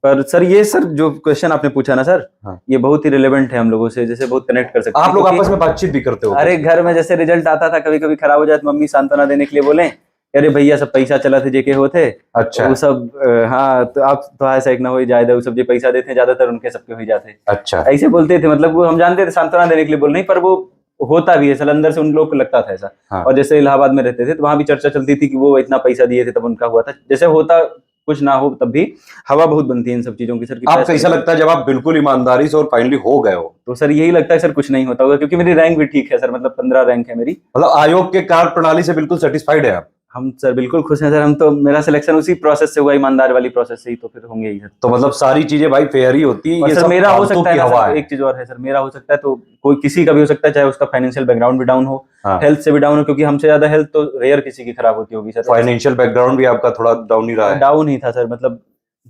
पर सर ये सर जो क्वेश्चन आपने पूछा ना सर, हाँ। ये बहुत ही रिलेवेंट है हम लोगों से, जैसे बहुत कनेक्ट कर सकते हैं। आप लोग आपस में बातचीत भी करते हो? अरे घर में जैसे रिजल्ट आता था, कभी कभी खराब हो जाए तो मम्मी सांत्वना देने के लिए बोले, अरे भैया सब पैसा चला थे जेके होते। अच्छा। वो सब हाँ, तो आप तो ऐसा एक ना हो जाए, वो सब जो पैसा देते हैं ज्यादातर उनके सबके हो जाते। अच्छा, ऐसे बोलते थे, मतलब वो हम जानते थे सांत्वना देने के लिए बोल, नहीं पर वो होता भी है सर, अंदर से उन लोग को लगता था ऐसा। हाँ। और जैसे इलाहाबाद में रहते थे तो वहां भी चर्चा चलती थी कि वो इतना पैसा दिए थे तब उनका हुआ था। जैसे होता कुछ ना हो तब भी हवा बहुत बनती है इन सब चीजों की सर। आप कैसा लगता है जब आप बिल्कुल ईमानदारी से और फाइनली हो गए हो? तो सर यही लगता है सर कुछ नहीं होता होगा, क्योंकि मेरी रैंक भी ठीक है सर, मतलब 15 रैंक है मेरी। मतलब आयोग के कार्य प्रणाली से बिल्कुल सेटिस्फाइड है आप? हम सर बिल्कुल खुश हैं सर। हम तो, मेरा सिलेक्शन उसी प्रोसेस से हुआ, ईमानदार वाली प्रोसेस से ही, तो फिर होंगे ही सर। तो मतलब सारी चीजें भाई फेयर ही होती है? और ये सर सब मेरा हो फालतू सकता है की ना हवा सर, है। एक चीज और है सर, मेरा हो सकता है तो कोई किसी का भी हो सकता है, चाहे उसका फाइनेंशियल बैकग्राउंड भी डाउन हो, हाँ। हेल्थ से भी डाउन हो, क्योंकि हमसे ज्यादा हेल्थ तो रेयर किसी की खराब होती होगी सर। फाइनेंशियल बैकग्राउंड भी आपका थोड़ा डाउन ही रहा है? डाउन ही था सर, मतलब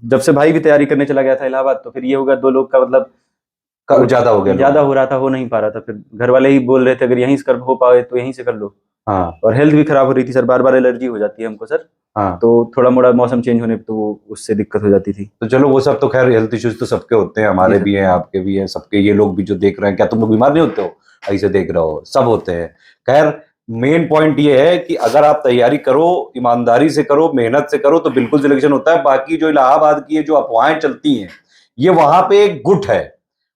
जब से भाई भी तैयारी करने चला गया था इलाहाबाद, तो फिर ये होगा 2 लोग का मतलब ज्यादा हो गया? ज्यादा हो रहा था, हो नहीं पा रहा था। फिर घर वाले ही बोल रहे थे अगर यहीं से कर हो पाए तो यहीं से कर लो। हाँ और हेल्थ भी खराब हो रही थी सर, बार बार एलर्जी हो जाती है हमको सर। हाँ। तो थोड़ा मोड़ा मौसम चेंज होने पे तो वो उससे दिक्कत हो जाती थी। तो चलो वो सब तो खैर हेल्थ इश्यूज तो सबके होते हैं, हमारे भी हैं, आपके भी हैं, सबके। ये लोग भी जो देख रहे हैं, क्या तुम लोग बीमार नहीं होते हो? ऐसे देख रहे हो, सब होते हैं। खैर मेन पॉइंट ये है कि अगर आप तैयारी करो, ईमानदारी से करो, मेहनत से करो, तो बिल्कुल सिलेक्शन होता है। बाकी जो इलाहाबाद की जो अफवाहें चलती हैं, ये वहां पे एक गुट है,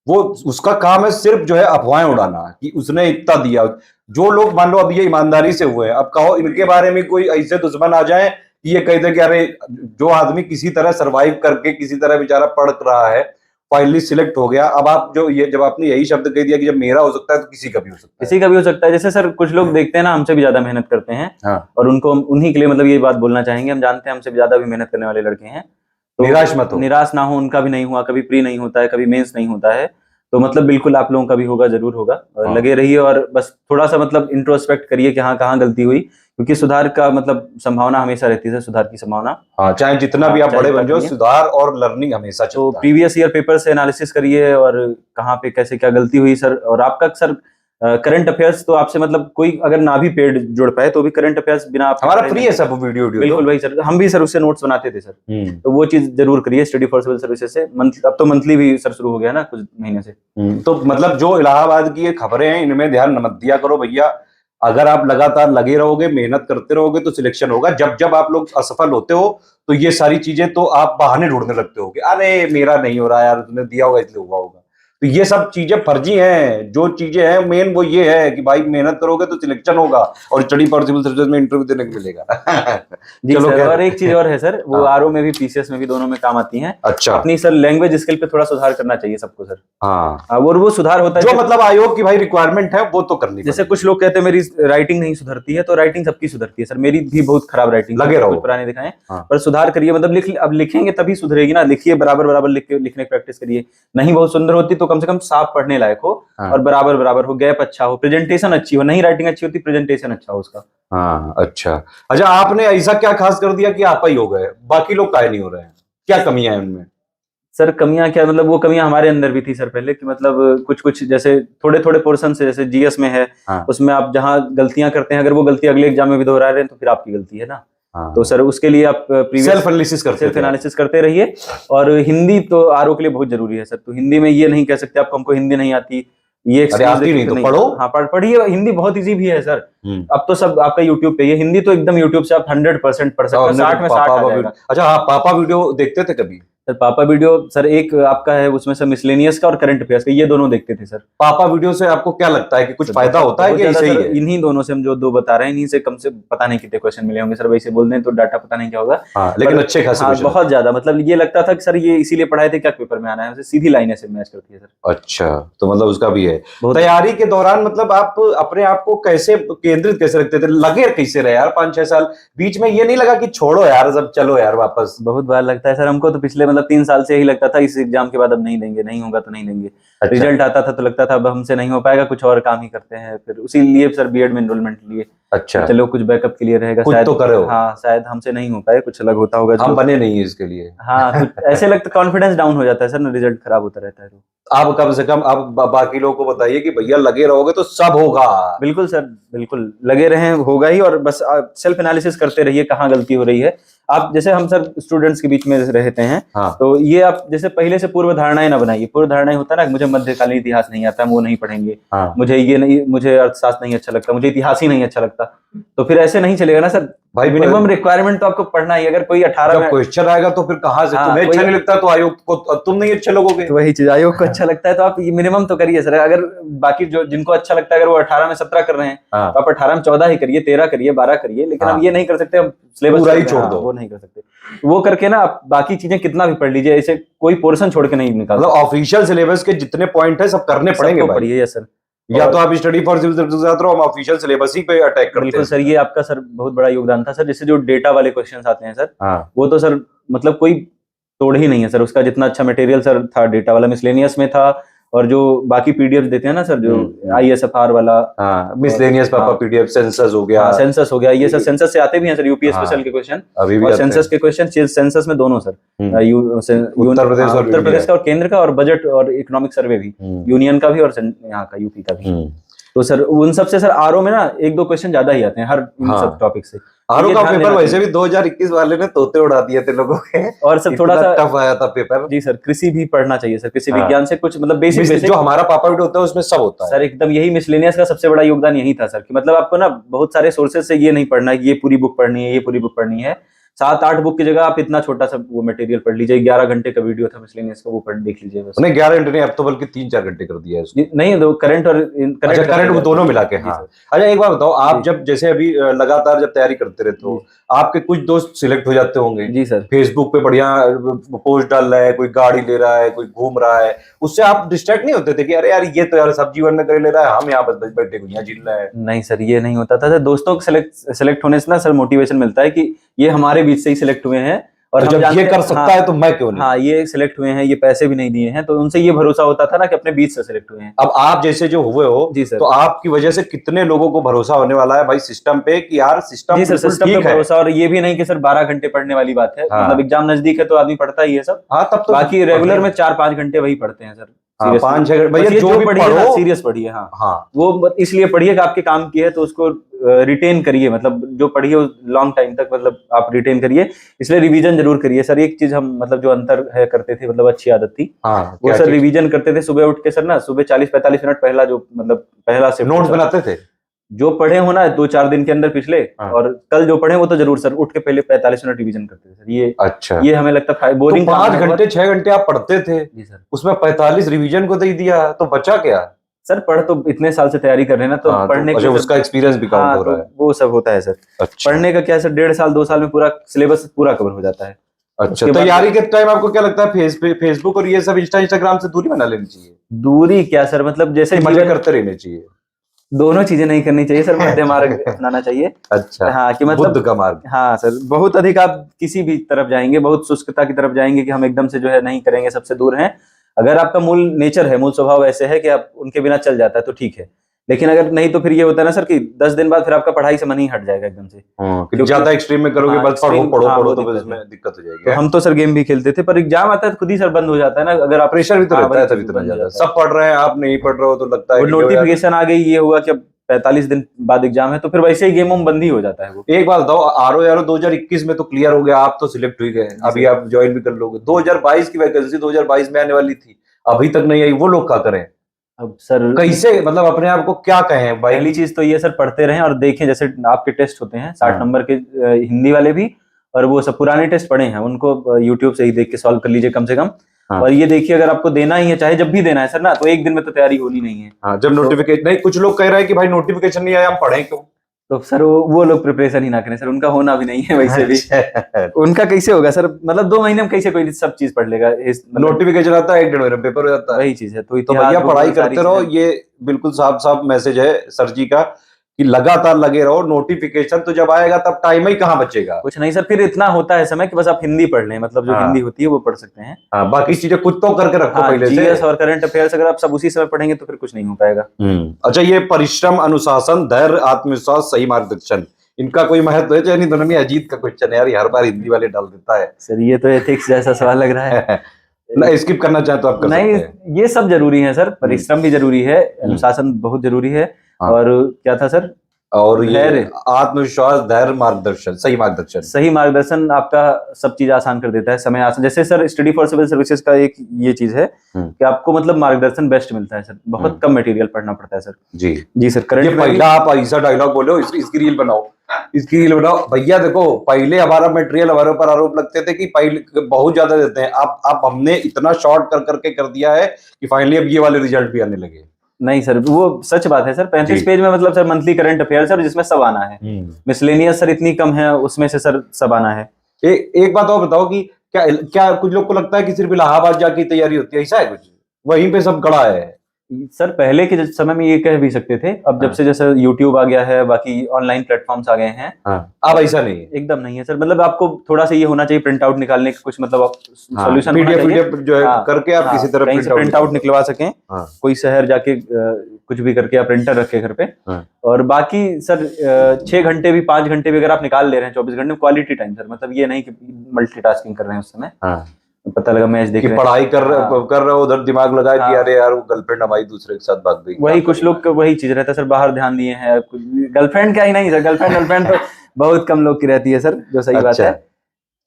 वो उसका काम है सिर्फ जो है अफवाहें उड़ाना कि उसने इतना दिया। जो लोग मान लो अब ये ईमानदारी से हुए, अब कहो इनके बारे में कोई ऐसे दुश्मन आ जाए कि ये कहते कि अरे जो आदमी किसी तरह सरवाइव करके किसी तरह बेचारा पढ़ रहा है, फाइनली सिलेक्ट हो गया। अब आप जो ये जब आपने यही शब्द कह दिया कि जब मेरा हो सकता है तो किसी का भी हो सकता है। किसी का भी हो सकता है। जैसे सर कुछ लोग देखते हैं ना, हमसे भी ज्यादा मेहनत करते हैं। हाँ। और उनको उन्हीं के लिए मतलब ये बात बोलना चाहेंगे, हम जानते हैं हमसे भी ज्यादा भी मेहनत करने वाले लड़के हैं। तो निराश मत हो। निराश ना हो, उनका भी नहीं हुआ, कभी प्री नहीं होता है, कभी मेंस नहीं होता है। तो मतलब बिल्कुल आप लोगों का भी होगा, जरूर होगा। और हाँ। लगे रहिए और बस थोड़ा सा मतलब इंट्रोस्पेक्ट करिए कि हाँ कहाँ गलती हुई, क्योंकि सुधार का मतलब संभावना हमेशा रहती है, सुधार की संभावना। हाँ, चाहे जितना भी आप चाहे बड़े बन जाओ, जितना भी है। सुधार और लर्निंग हमेशा तो चलता है। प्रीवियस ईयर पेपर से एनालिसिस करिए और कहाँ पे कैसे क्या गलती हुई सर। और आपका सर करंट अफेयर्स तो आपसे मतलब कोई अगर ना भी पेड जुड़ पाए तो भी करंट अफेयर्स बिना आप हमारा फ्री है सब वीडियो बिल्कुल वही सर, हम भी सर उससे नोट्स बनाते थे सर। तो वो चीज जरूर करिए स्टडी फॉर सिविल सर्विसेज से। अब तो मंथली भी सर शुरू हो गया ना कुछ महीने से। तो मतलब जो इलाहाबाद की ये खबरें हैं, इनमें ध्यान मत दिया करो भैया। अगर आप लगातार लगे रहोगे, मेहनत करते रहोगे, तो सिलेक्शन होगा। जब जब आप लोग असफल होते हो तो ये सारी चीजें तो आप बहाने ढूंढने लगते हो कि अरे मेरा नहीं हो रहा यार, तुमने दिया होगा इसलिए हुआ होगा। तो ये सब चीजें फर्जी हैं। जो चीजें हैं मेन वो ये है कि भाई मेहनत करोगे तो सिलेक्शन होगा और स्टडी फॉर सिविल सर्विसेज में इंटरव्यू देने को मिलेगा। जी चलो सर, खैर। और एक चीज और है सर, वो हाँ। आरओ में भी पीसीएस में भी दोनों में काम आती हैं। अच्छा। अपनी सर लैंग्वेज स्किल पे थोड़ा सुधार करना चाहिए सबको सर। हाँ, और वो सुधार होता है जो मतलब आयोग की भाई रिक्वायरमेंट है वो तो करनी जैसे पड़ेगी। कुछ लोग कहते हैं मेरी राइटिंग नहीं सुधरती है, तो राइटिंग सबकी सुधरती है सर। मेरी भी बहुत खराब राइटिंग लगे रहो। कुछ पुराने दिखाएं। हाँ। पर सुधार करिए, मतलब अब लिखेंगे तभी सुधरेगी ना। लिखिए, बराबर बराबर लिखने की प्रैक्टिस करिए। नहीं बहुत सुंदर होती तो कम से कम साफ पढ़ने लायक हो। हाँ। और बराबर बराबर हो, गैप अच्छा हो, प्रेजेंटेशन अच्छी हो। नहीं राइटिंग अच्छी होती, प्रेजेंटेशन अच्छा हो उसका। हाँ, अच्छा। अच्छा, आपने ऐसा क्या खास कर दिया कि आप ही हो गए, बाकी लोग काहे नहीं हो रहे हैं? क्या कमियां हैं उनमें? सर कमियां क्या, मतलब वो कमियां हमारे अंदर भी थी सर पहले, कि मतलब कुछ कुछ जैसे थोड़े थोड़े पोर्शन से, जैसे जीएस में है। हाँ। उसमें आप जहां गलतियां करते हैं, अगर वो गलती अगले एग्जाम में भी दोहरा रहे हैं तो फिर आपकी गलती है ना। हाँ। तो सर उसके लिए आप सेल्फ एनालिसिस करते रहिए। और हिंदी तो आरओ के लिए बहुत जरूरी है सर। तो हिंदी में ये नहीं कह सकते आप हमको हिंदी नहीं आती, ये अरे आती नहीं तो पढ़ो। हाँ पढ़िए, हिंदी बहुत इजी भी है सर। अब तो सब आपका यूट्यूब पे, ये हिंदी तो एकदम यूट्यूब से आप 100% पढ़ सकते हैं, 60 में 60 आ जाएगा। अच्छा, हाँ, पापा वीडियो देखते थे कभी? सर पापा वीडियो सर एक आपका है, उसमें सर मिसलेनियस का और करंट अफेयर्स का, ये दोनों देखते थे सर। पापा वीडियो से आपको क्या लगता है कि कुछ फायदा होता है कि ऐसे ही है? इन्हीं दोनों से हम जो दो बता रहे हैं, इन्हीं से कम से पता नहीं कितने क्वेश्चन मिले होंगे सर। वैसे बोल दें तो डाटा पता नहीं क्या होगा। हाँ, लेकिन अच्छे खासे क्वेश्चन। बहुत ज्यादा, मतलब ये लगता था कि सर ये इसीलिए पढ़ाए थे क्या पेपर में आना है, सीधी लाइनें से मैच करती है सर। अच्छा, तो मतलब उसका भी है। तैयारी के दौरान मतलब आप अपने आप को कैसे केंद्रित कैसे रखते थे? लगे कैसे रहे यार 5-6 साल? बीच में ये नहीं लगा कि छोड़ो यार, सब चलो यार वापस? बहुत बार लगता है सर हमको तो। पिछले मतलब 3 साल से यही लगता था इस एग्जाम के बाद अब नहीं देंगे, नहीं होगा तो नहीं देंगे। रिजल्ट आता था तो लगता था अब हमसे नहीं हो पाएगा, कुछ और काम ही करते हैं, फिर उसी लिए सर बीएड में एनरोलमेंट लिए। अच्छा, चलो कुछ बैकअप के लिए रहेगा, कुछ शायद तो करे हो। हाँ शायद हमसे नहीं हो पाए, कुछ अलग होता होगा, हम बने नहीं है इसके लिए। हाँ कुछ ऐसे लगता, कॉन्फिडेंस डाउन हो जाता है सर ना, रिजल्ट खराब होता रहता है तो। आप कम से कम आप बाकी लोगों को बताइए कि भैया लगे रहोगे तो सब होगा। बिल्कुल सर, बिल्कुल लगे रहें, होगा ही, और बस सेल्फ एनालिसिस करते रहिए कहाँ गलती हो रही है। आप जैसे हम सर स्टूडेंट्स के बीच में रहते हैं, हाँ। तो ये आप जैसे पहले से पूर्व धारणाएं ना बनाइए। पूर्व धारणाएं होता है ना, मुझे मध्यकालीन इतिहास नहीं आता, हम वो नहीं पढ़ेंगे। हाँ। मुझे ये नहीं, मुझे अर्थशास्त्र नहीं अच्छा लगता, मुझे इतिहास ही नहीं अच्छा लगता, तो फिर ऐसे नहीं चलेगा ना सर भाई। मिनिमम रिक्वायरमेंट तो आपको पढ़ना ही। अगर कोई 18 में क्वेश्चन आएगा तो फिर कहाँ से, तुम्हें अच्छा नहीं लगता तो आयोग को तुम नहीं अच्छे लोगोगे। तो वही चीज, आयोग को अच्छा लगता है तो आप ये मिनिमम तो करिए सर। अगर बाकी जो जिनको अच्छा लगता है, अगर वो 18 में 17 कर रहे हैं, तो आप 18 में 14 ही करिए, 13 करिए, 12 करिए, लेकिन आप ये नहीं कर सकते, हम सिलेबस पूरा ही छोड़ दो, वो नहीं कर सकते। वो करके ना आप बाकी चीजें कितना भी पढ़ लीजिए, ऐसे कोई पोर्शन छोड़ के नहीं निकाल। मतलब ऑफिशियल सिलेबस के जितने पॉइंट है सब करने पड़ेंगे, पढ़िए सर। या तो आप स्टडी फॉर सिविल सर्विसेज आते हो, हम ऑफिशियल सिलेबस ही पे अटैक करते हैं। बिल्कुल सर, ये आपका सर बहुत बड़ा योगदान था सर। जैसे जो डेटा वाले क्वेश्चंस आते हैं सर, वो तो सर मतलब कोई तोड़ ही नहीं है सर उसका। जितना अच्छा मटेरियल सर था डेटा वाला, मिसलेनियस में था, और जो बाकी पीडीएफ देते हैं ना सर, जो आईएसएफआर वाला, मिसलेनियस पापा पीडीएफ, सेंसस हो गया, सेंसस हो गया, ये सर सेंसस से आते भी हैं सर, यूपी स्पेशल के क्वेश्चन, अभी भी और सेंसस के क्वेश्चन, सेंसस में दोनों सर, उत्तर प्रदेश का और केंद्र का, और बजट और इकोनॉमिक सर्वे भी, यूनियन का भी और यहाँ का यूपी का भी। तो सर उन सब से सर आरओ में ना 1-2 क्वेश्चन ज्यादा ही आते हैं हर इन सब टॉपिक से। आरओ का पेपर वैसे भी 2021 वाले ने तोते उड़ा दिए थे लोगों के, और सर थोड़ा सा टफ आया था पेपर। जी सर, कृषि भी पढ़ना चाहिए सर, कृषि विज्ञान से कुछ मतलब बेसिक जो हमारा पापा होता है उसमें सब होता है सर। एकदम यही मिसलेनियस का सबसे बड़ा योगदान यही था सर, कि मतलब आपको ना बहुत सारे सोर्सेज से ये नहीं पढ़ना है कि ये पूरी बुक पढ़नी है, ये पूरी बुक पढ़नी है। 7-8 बुक की जगह आप इतना छोटा सा वो मटेरियल पढ़ लीजिए। 11 घंटे का वीडियो था मिसलेनियस का, वो पढ़ देख लीजिए बस। उन्हें 11 घंटे नहीं, अब तो बल्कि 3-4 घंटे कर दिया है उसको। नहीं, दो करंट और करंट वो दोनों मिला के। हाँ। अच्छा एक बात बताओ, आप जब जैसे अभी लगातार जब तैयारी करते रहते हो, आपके कुछ दोस्त सिलेक्ट हो जाते होंगे। जी सर। फेसबुक पे बढ़िया पोस्ट डाल रहा है, कोई गाड़ी ले रहा है, कोई घूम रहा है, उससे आप डिस्ट्रैक्ट नहीं होते थे कि अरे यार ये तो यार सब जीवन में कर ले रहा है, हम यहाँ बस बैठे गुनिया झील रहे हैं? नहीं सर, ये नहीं होता था। दोस्तों को सेलेक्ट होने से ना सर मोटिवेशन मिलता है कि ये हमारे बीच से ही सिलेक्ट हुए हैं, और तो जब ये कर सकता है तो मैं क्यों नहीं। हाँ, ये सिलेक्ट हुए हैं, ये पैसे भी नहीं दिए हैं, तो उनसे ये भरोसा होता था ना कि अपने बीच से सिलेक्ट हुए हैं। अब आप जैसे जो हुए हो जी सर, तो आपकी वजह से कितने लोगों को भरोसा होने वाला है भाई सिस्टम पे कि यार सिस्टम जी सर, सिस्टम पे भरोसा। और ये भी नहीं कि सर 12 घंटे पढ़ने वाली बात है। मतलब एग्जाम नजदीक है तो आदमी पढ़ता ही है सब। हाँ, तब तो बाकी रेगुलर में 4-5 घंटे वही पढ़ते हैं सर। 5-6 भैया जो भी पढ़िए सीरियस पढ़िए। हाँ, वो इसलिए पढ़िए कि आपके काम की है, तो उसको रिटेन करिए। मतलब जो पढ़िए लॉन्ग टाइम तक मतलब आप रिटेन करिए, इसलिए रिवीजन जरूर करिए सर। एक चीज हम मतलब जो अंतर है करते थे, मतलब अच्छी आदत थी, वो सर रिवीजन करते थे सुबह उठ के सर ना। सुबह 40-45 मिनट पहला जो मतलब पहला से नोट्स बनाते थे, जो पढ़े हो ना 2-4 दिन के अंदर पिछले, और कल जो पढ़े वो तो जरूर सर उठ के पहले 45 मिनट रिवीजन करते थे सर। ये अच्छा, ये हमें लगता है बोरिंग। 5 घंटे 6 घंटे आप पढ़ते थे जी सर, उसमें 45 रिवीजन को दे दिया तो बचा क्या सर? पढ़ तो इतने साल से तैयारी कर रहे हैं ना, तो पढ़ने तो उसका एक्सपीरियंस भी काउंट हो रहा है, वो सब होता है सर। पढ़ने का क्या सर, 1.5 साल 2 साल में पूरा सिलेबस पूरा कवर हो जाता है। अच्छा, तैयारी के टाइम आपको क्या लगता है फेसबुक और ये सब इंस्टाग्राम से दूरी बना लेनी चाहिए? दूरी क्या सर, मतलब जैसे मजे करते रहने चाहिए, दोनों चीजें नहीं करनी चाहिए सर, मध्य मार्ग अपनाना चाहिए। अच्छा, हाँ, कि मतलब बुद्ध का मार्ग। हाँ सर, बहुत अधिक आप किसी भी तरफ जाएंगे, बहुत शुष्कता की तरफ जाएंगे कि हम एकदम से जो है नहीं करेंगे, सबसे दूर हैं। अगर आपका मूल नेचर है, मूल स्वभाव ऐसे है कि आप उनके बिना चल जाता है तो ठीक है, लेकिन अगर नहीं तो फिर ये होता है ना सर कि 10 दिन बाद फिर आपका पढ़ाई से मन ही हट जाएगा एकदम से। ज्यादा एक्सट्रीम में करोगे, बस पढ़ो तो इसमें दिक्कत हो जाएगी। तो हम तो सर गेम भी खेलते थे, पर एग्जाम आता है खुद ही सर बंद हो जाता है ना। अगर आप प्रेशर भी तो रहता है, तभी इतना ज्यादा सब पढ़ रहे हैं, आप नहीं पढ़ रहे हो तो लगता है नोटिफिकेशन आ गई, ये हुआ कि 45 दिन बाद एग्जाम है, तो फिर वैसे ही गेम बंद ही हो जाता है वो। एक बात बताओ, आरओ 2021 में तो क्लियर हो गया, आप तो सिलेक्ट हुई गए, अभी आप ज्वाइन भी कर लोगे। 2022 की वैकेंसी 2022 में आने वाली थी, अभी तक नहीं आई, वो लोग क्या करें अब सर? कैसे मतलब अपने आप को क्या कहें? पहली चीज तो ये सर, पढ़ते रहें और देखें। जैसे आपके टेस्ट होते हैं 60 नंबर के हिंदी वाले भी, और वो सब पुराने टेस्ट पढ़े हैं उनको यूट्यूब से ही देख के सॉल्व कर लीजिए कम से कम। और ये देखिए, अगर आपको देना ही है, चाहे जब भी देना है सर ना, तो एक दिन में तो तैयारी होनी नहीं है। जब नोटिफिकेशन नहीं, कुछ लोग कह रहे हैं कि भाई नोटिफिकेशन नहीं आया, हम पढ़ें क्यों? तो सर वो लोग प्रिपरेशन ही ना करें सर, उनका होना भी नहीं है वैसे भी। उनका कैसे होगा सर? मतलब 2 महीने में कैसे कोई सब चीज पढ़ लेगा? नोटिफिकेशन आता है 1-1.5 महीने पेपर हो जाता है, वही चीज है। तो भैया पढ़ाई करते रहो, ये बिल्कुल साफ साफ मैसेज है सर जी का कि लगातार लगे रहो, नोटिफिकेशन तो जब आएगा तब टाइम ही कहाँ बचेगा। कुछ नहीं सर, फिर इतना होता है समय कि बस आप हिंदी पढ़ लें, मतलब जो हिंदी होती है वो पढ़ सकते हैं। बाकी चीजें कुछ तो करके रखो पहले से। जीएस और करंट अफेयर्स अगर आप सब उसी समय पढ़ेंगे तो फिर कुछ नहीं हो पाएगा। अच्छा, ये परिश्रम, अनुशासन, धैर्य, आत्मविश्वास, सही मार्गदर्शन, इनका कोई महत्व है? चैनी दोनों में अजीत का क्वेश्चन है यार, हर बार हिंदी वाले डाल देता है सर ये तो एथिक्स जैसा सवाल लग रहा है। ना स्किप करना चाहे तो आप कर नहीं, सकते हैं। ये सब जरूरी है सर, परिश्रम भी जरूरी है, अनुशासन बहुत जरूरी है, और क्या था सर, और ये आत्मविश्वास, धैर्य, मार्गदर्शन, सही मार्गदर्शन। सही मार्गदर्शन आपका सब चीज आसान कर देता है, समय आसान। जैसे sir study for civil services का एक ये चीज है कि आपको मतलब मार्गदर्शन बेस्ट मिलता है सर, बहुत कम मटेरियल पढ़ना पड़ता है सर। जी जी सर। करंट पहला आप ऐसा डायलॉग बोलो, इसकी रील बनाओ, इसकी रील बनाओ भैया। देखो पहले हमारा मटेरियल हमारे ऊपर आरोप लगते थे कि पहले बहुत ज्यादा देते हैं, अब हमने इतना शॉर्ट कर करके कर दिया है कि फाइनली अब ये वाले रिजल्ट भी आने लगे। नहीं सर, वो सच बात है सर। 35 पेज में मतलब sir monthly current affair sir, जिसमें सब आना है। मिसलेनियस सर इतनी कम है, उसमें से सर सब आना है। एक बात और बताओ कि क्या क्या कुछ लोग को लगता है कि सिर्फ इलाहाबाद जाके तैयारी होती है, ऐसा है कुछ? वहीं पे सब गड़ा है सर। पहले के समय में ये कह भी सकते थे, अब जब से जैसे यूट्यूब आ गया है, बाकी ऑनलाइन प्लेटफॉर्म्स आ गए हैं, अब ऐसा नहीं है, एकदम नहीं है सर। मतलब आपको थोड़ा सा ये होना चाहिए, प्रिंट आउट निकालने का कुछ मतलब सॉल्यूशन पीडीएफ जो है करके आप किसी तरह कहीं से प्रिंट आउट निकलवा सकें, कोई शहर जाके कुछ भी करके आप प्रिंटर रखे घर पे। और बाकी सर 6 घंटे भी 5 घंटे भी अगर आप निकाल ले रहे हैं 24 घंटे में, क्वालिटी टाइम सर, मतलब ये नहीं कि मल्टीटास्किंग कर रहे हैं उस समय। पता लगा मैच देख रहे हैं, पढ़ाई कर रहे हो, उधर दिमाग लगाए कि अरे यार वो गर्लफ्रेंड हमारी दूसरे के साथ भाग गई। वही कुछ लोग का वही चीज रहता है सर, बाहर ध्यान दिए हैं। गर्लफ्रेंड क्या ही नहीं सर, गर्लफ्रेंड तो बहुत कम लोग की रहती है सर, जो सही बात है।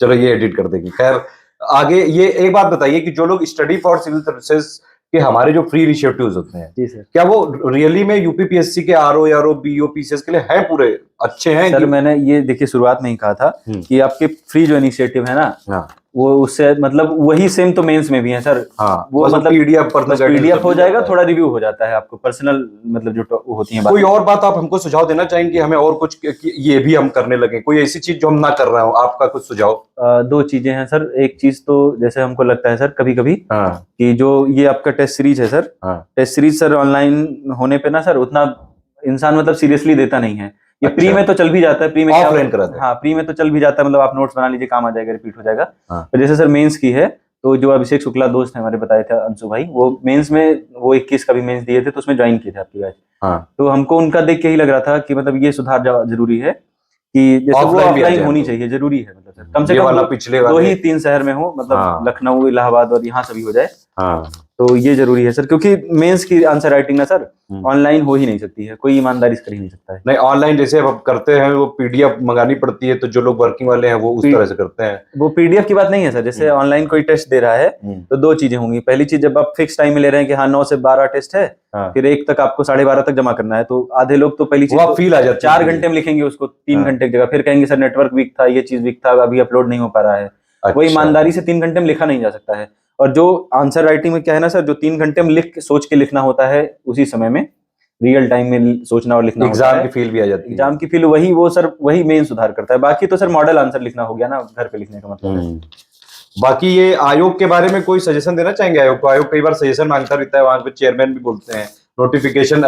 चलो ये एडिट कर देंगे। खैर आगे ये एक बात बताइए कि जो लोग स्टडी फॉर सिविल सर्विसेज के हमारे जो फ्री इनिशिएटिव्स होते हैं, जी सर, क्या वो रियली में यूपीपीएससी के आरओ बीओ पीसीएस के लिए है पूरे अच्छे हैं? सर मैंने ये देखिए शुरुआत में ही कहा था कि आपके फ्री जो इनिशिएटिव है ना, वो उससे मतलब वही सेम तो मेंस में भी है सर। वो मतलब पीडीएफ हो जाएगा, थोड़ा रिव्यू हो जाता है, आपको पर्सनल मतलब जो होती है। कोई और बात आप हमको सुझाव देना चाहेंगे हमें, और कुछ ये भी हम करने लगे, कोई ऐसी चीज जो हम ना कर रहे हो, आपका कुछ सुझाव? 2 चीजें हैं सर। एक चीज तो जैसे हमको लगता है सर कभी कभी कि जो ये आपका टेस्ट सीरीज है sir, test series sir online होने पे ना सर उतना इंसान मतलब सीरियसली देता नहीं है। ये प्री में तो चल भी जाता है, प्री में ऑफलाइन कराते हैं। प्री में तो चल भी जाता है, मतलब आप नोट्स बना लीजिए, काम आ जाएगा, रिपीट हो जाएगा। तो जैसे सर मेंस की है, तो जो अभिषेक शुक्ला दोस्त है हमारे, बताए थे अंशु भाई, वो मेंस में वो 21 का भी मेंस दिए थे, तो उसमें ज्वाइन किए थे आपकी बैच। तो हमको उनका देख के ही लग रहा था कि मतलब ये सुधार जरूरी है कि जैसे वो ऑफलाइन होनी चाहिए, जरूरी है। मतलब सर कम से कम पिछले 2 ही 3 शहर में हो, मतलब लखनऊ, इलाहाबाद और यहाँ सभी हो जाए, तो ये जरूरी है सर। क्योंकि मेंस की आंसर राइटिंग ना सर ऑनलाइन हो ही नहीं सकती है, कोई ईमानदारी से कर ही नहीं सकता है। नहीं, ऑनलाइन जैसे अब करते हैं वो पीडीएफ मंगानी पड़ती है, तो जो लोग वर्किंग वाले हैं वो उस तरह से करते हैं। वो पीडीएफ की बात नहीं है सर। जैसे ऑनलाइन कोई टेस्ट दे रहा है तो 2 चीजें होंगी। पहली चीज, जब आप फिक्स टाइम में ले रहे हैं कि हाँ 9 से 12 टेस्ट है, फिर 1 तक आपको 12:30 तक जमा करना है, तो आधे लोग तो पहली चीज फील आ जाता है, 4 घंटे में लिखेंगे उसको 3 घंटे की जगह, फिर कहेंगे सर नेटवर्क वीक था, ये चीज वीक था, अभी अपलोड नहीं हो पा रहा है। वो ईमानदारी से 3 घंटे में लिखा नहीं जा सकता है। और जो आंसर राइटिंग में क्या है ना सर, जो 3 घंटे में सोच के लिखना होता है, उसी समय में रियल टाइम में सोचना और लिखना होता है। एग्जाम की फील भी आ जाती है। एग्जाम की फील वही, वो सर वही मेन सुधार करता है। बाकी तो सर मॉडल आंसर लिखना हो गया ना, घर पे लिखने का मतलब। बाकी ये आयोग के बारे में कोई सजेशन देना चाहेंगे? आयोग को, आयोग कई बार सजेशन मांगता रहता है, वहां पे चेयरमैन भी बोलते हैं नोटिफिकेशन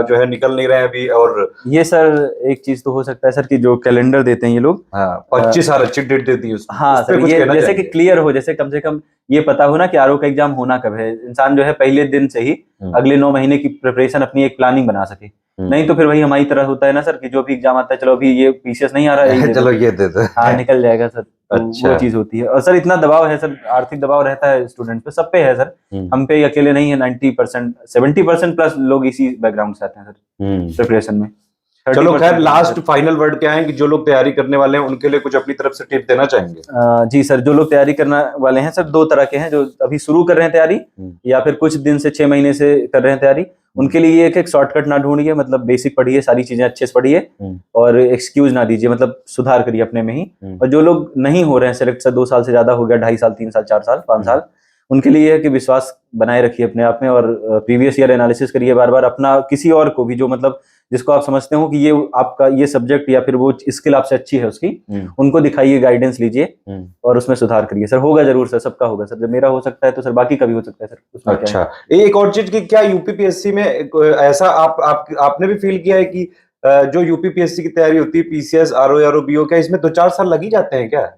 जो है निकल नहीं रहे हैं अभी। और ये सर एक चीज तो हो सकता है सर कि जो कैलेंडर देते हैं ये लोग, 25 अच्छी डेट देती है हाँ सर, ये जैसे कि क्लियर हो, जैसे कम से कम ये पता हो ना कि आरओ का एग्जाम होना कब है, इंसान जो है पहले दिन से ही अगले 9 महीने की प्रिपरेशन अपनी एक प्लानिंग बना सके। नहीं तो फिर वही हमारी तरह होता है ना सर कि जो भी एग्जाम आता है, चलो अभी ये पीसीएस नहीं आ रहा है, चलो ये दे दो, हाँ निकल जाएगा सर। अच्छा। वो चीज होती है। और सर इतना दबाव है सर, आर्थिक दबाव रहता है स्टूडेंट पे, सब पे है सर, हम पे अकेले नहीं है। 90% 70% प्लस लोग इसी बैकग्राउंड से आते हैं सर प्रिपरेशन में। चलो खैर, लास्ट फाइनल वर्ड क्या है कि जो लोग तैयारी करने वाले हैं उनके लिए कुछ अपनी तरफ से टिप देना चाहेंगे? जी सर, जो लोग तैयारी करने वाले हैं सर, 2 तरह के हैं, जो अभी शुरू कर रहे हैं तैयारी या फिर कुछ दिन से 6 महीने से कर रहे हैं तैयारी। उनके लिए एक शॉर्टकट ना ढूंढिए, मतलब बेसिक पढ़िए, सारी चीजें अच्छे से पढ़िए और एक्सक्यूज ना दीजिए, मतलब सुधार करिए अपने में ही। और जो लोग नहीं हो रहे हैं सिलेक्ट सर, 2 साल से ज्यादा हो गया, 2.5 साल 3 साल 4 साल 5 साल, उनके लिए है कि विश्वास बनाए रखिए अपने आप में और प्रीवियस ईयर एनालिसिस करिए बार बार अपना। किसी और को भी जो मतलब जिसको आप समझते हो कि ये आपका ये सब्जेक्ट या फिर वो स्किल आपसे अच्छी है उसकी, उनको दिखाइए, गाइडेंस लीजिए और उसमें सुधार करिए सर। होगा जरूर सर, सबका होगा सर। जब मेरा हो सकता है तो सर बाकी का भी हो सकता है सर। अच्छा, एक और चीज की क्या यूपीपीएससी में ऐसा आपने भी फील किया है कि जो यूपीपीएससी की तैयारी होती है, पीसीएस, आरओ बीओ, क्या इसमें 2-4 साल लग ही जाते हैं क्या?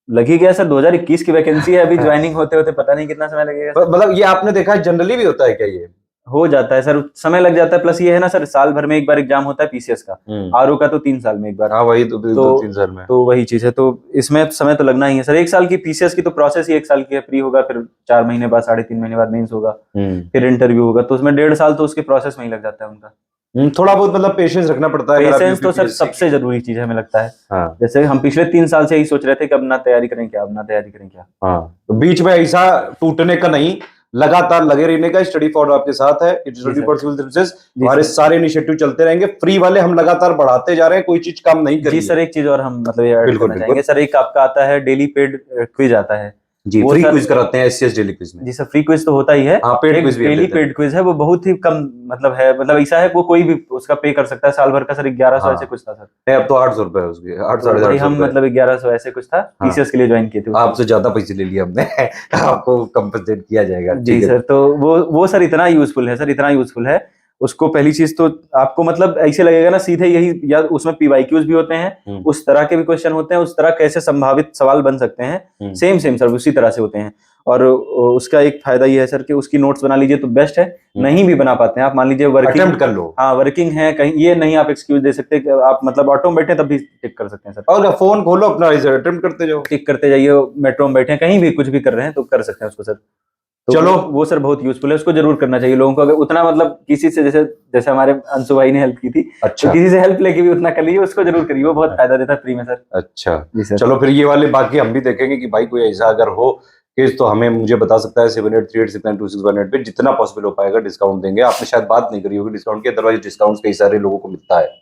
लग ही गया सर, 2021 की वैकेंसी है, अभी ज्वाइनिंग होते होते पता नहीं कितना समय लगेगा। मतलब ये आपने देखा है जनरली भी होता है क्या ये? हो जाता है सर, समय लग जाता है। प्लस ये है ना सर, साल भर में एक बार एग्जाम होता है पीसीएस का, आरओ का तो 3 साल में एक बार। हाँ वही तो 2-3 साल में। तो वही चीज है, तो इसमें समय तो लगना ही है सर। 1 साल की पीसीएस की तो प्रोसेस ही 1 साल की है, प्री होगा, फिर 4 महीने बाद, 3.5 महीने बाद मेंस होगा, फिर इंटरव्यू होगा, तो उसमें 1.5 साल तो उसके प्रोसेस में ही लग जाता है उनका। थोड़ा बहुत मतलब पेशेंस रखना पड़ता है। पेशेंस तो सर सबसे जरूरी चीज है हमें लगता है। हाँ। जैसे हम पिछले 3 साल से यही सोच रहे थे कि अब ना तैयारी करें क्या, अब ना तैयारी करें क्या। हाँ, तो बीच में ऐसा टूटने का नहीं, लगातार लगे रहने का। स्टडी फॉर आपके साथ है, स्टडी फॉर सिविल सर्विसेज, हमारे सारे इनिशिएटिव चलते रहेंगे। फ्री वाले हम लगातार बढ़ाते जा रहे हैं, कोई चीज कम नहीं करी। जी सर, एक चीज और हम मतलब ये ऐड करना चाहेंगे सर, एक आपका आता है डेली पेड क्विज आता है जी, फ्री क्विज कराते हैं एससीएस डेली क्विज में। जी सर, फ्री क्विज तो होता ही है। पेड क्विज भी डेली पेड क्विज है, वो बहुत ही कम मतलब है, मतलब ऐसा है वो कोई भी उसका पे कर सकता है। साल भर का सर 1100 ऐसे कुछ था सर। अब तो 800 रुपए उसके, 800 हम मतलब 1100 ऐसे कुछ था, पीसीएस के लिए ज्वाइन किए थे। आपसे ज्यादा पैसे ले लिए हमने आपको कंपनसेट किया जाएगा। जी सर, तो वो सर इतना यूजफुल है सर, इतना यूजफुल है। उसको पहली चीज तो आपको मतलब ऐसे लगेगा ना सीधे यही, या उसमें पीवाईक्यूज भी होते हैं, उस तरह के भी क्वेश्चन होते हैं, उस तरह कैसे संभावित सवाल बन सकते हैं, सेम सर उसी तरह से होते हैं। और उसका एक फायदा ये है सर कि उसकी नोट्स बना लीजिए तो बेस्ट है। नहीं भी बना पाते हैं आप, मान लीजिए वर्किंग कर लो, हाँ वर्किंग है कहीं, ये नहीं आप एक्सक्यूज दे सकते कि आप मतलब ऑटो में बैठे तब भी टिक कर सकते हैं सर। और फोन खोलो अपना, अटेम्प्ट करते जाओ, टिक करते जाइए, मेट्रो में बैठे कहीं भी कुछ भी कर रहे हैं तो कर सकते हैं उसको सर। तो चलो वो सर बहुत यूजफुल है, उसको जरूर करना चाहिए लोगों को। अगर उतना मतलब किसी से, जैसे हमारे अंशु भाई ने हेल्प की थी, अच्छा, तो किसी से हेल्प लेके भी उतना कर लीजिए, उसको जरूर करिए, वो बहुत फायदा देता है फ्री में सर। अच्छा जी सर, चलो फिर ये वाले बाकी हम भी देखेंगे कि भाई कोई ऐसा अगर हो केस तो हमें मुझे बता सकता है 7838692618 पे, जितना पॉसिबल हो पाएगा डिस्काउंट देंगे। आपने शायद बात नहीं करी होगी डिस्काउंट की, अदरवाइज डिस्काउंट कई सारे लोगों को मिलता है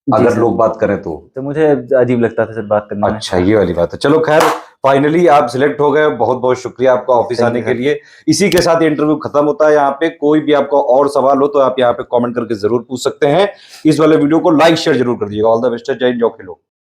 अगर लोग बात करें तो मुझे अजीब लगता था सर बात करने में। अच्छा, ये वाली बात है। चलो खैर, फाइनली आप सिलेक्ट हो गए, बहुत बहुत शुक्रिया आपका ऑफिस आने के लिए। इसी के साथ इंटरव्यू खत्म होता है। यहाँ पे कोई भी आपका और सवाल हो तो आप यहाँ पे कमेंट करके जरूर पूछ सकते हैं। इस वाले वीडियो को लाइक शेयर जरूर कर दीजिएगा। ऑल द बेस्ट, जय हिंद, जय खेलो।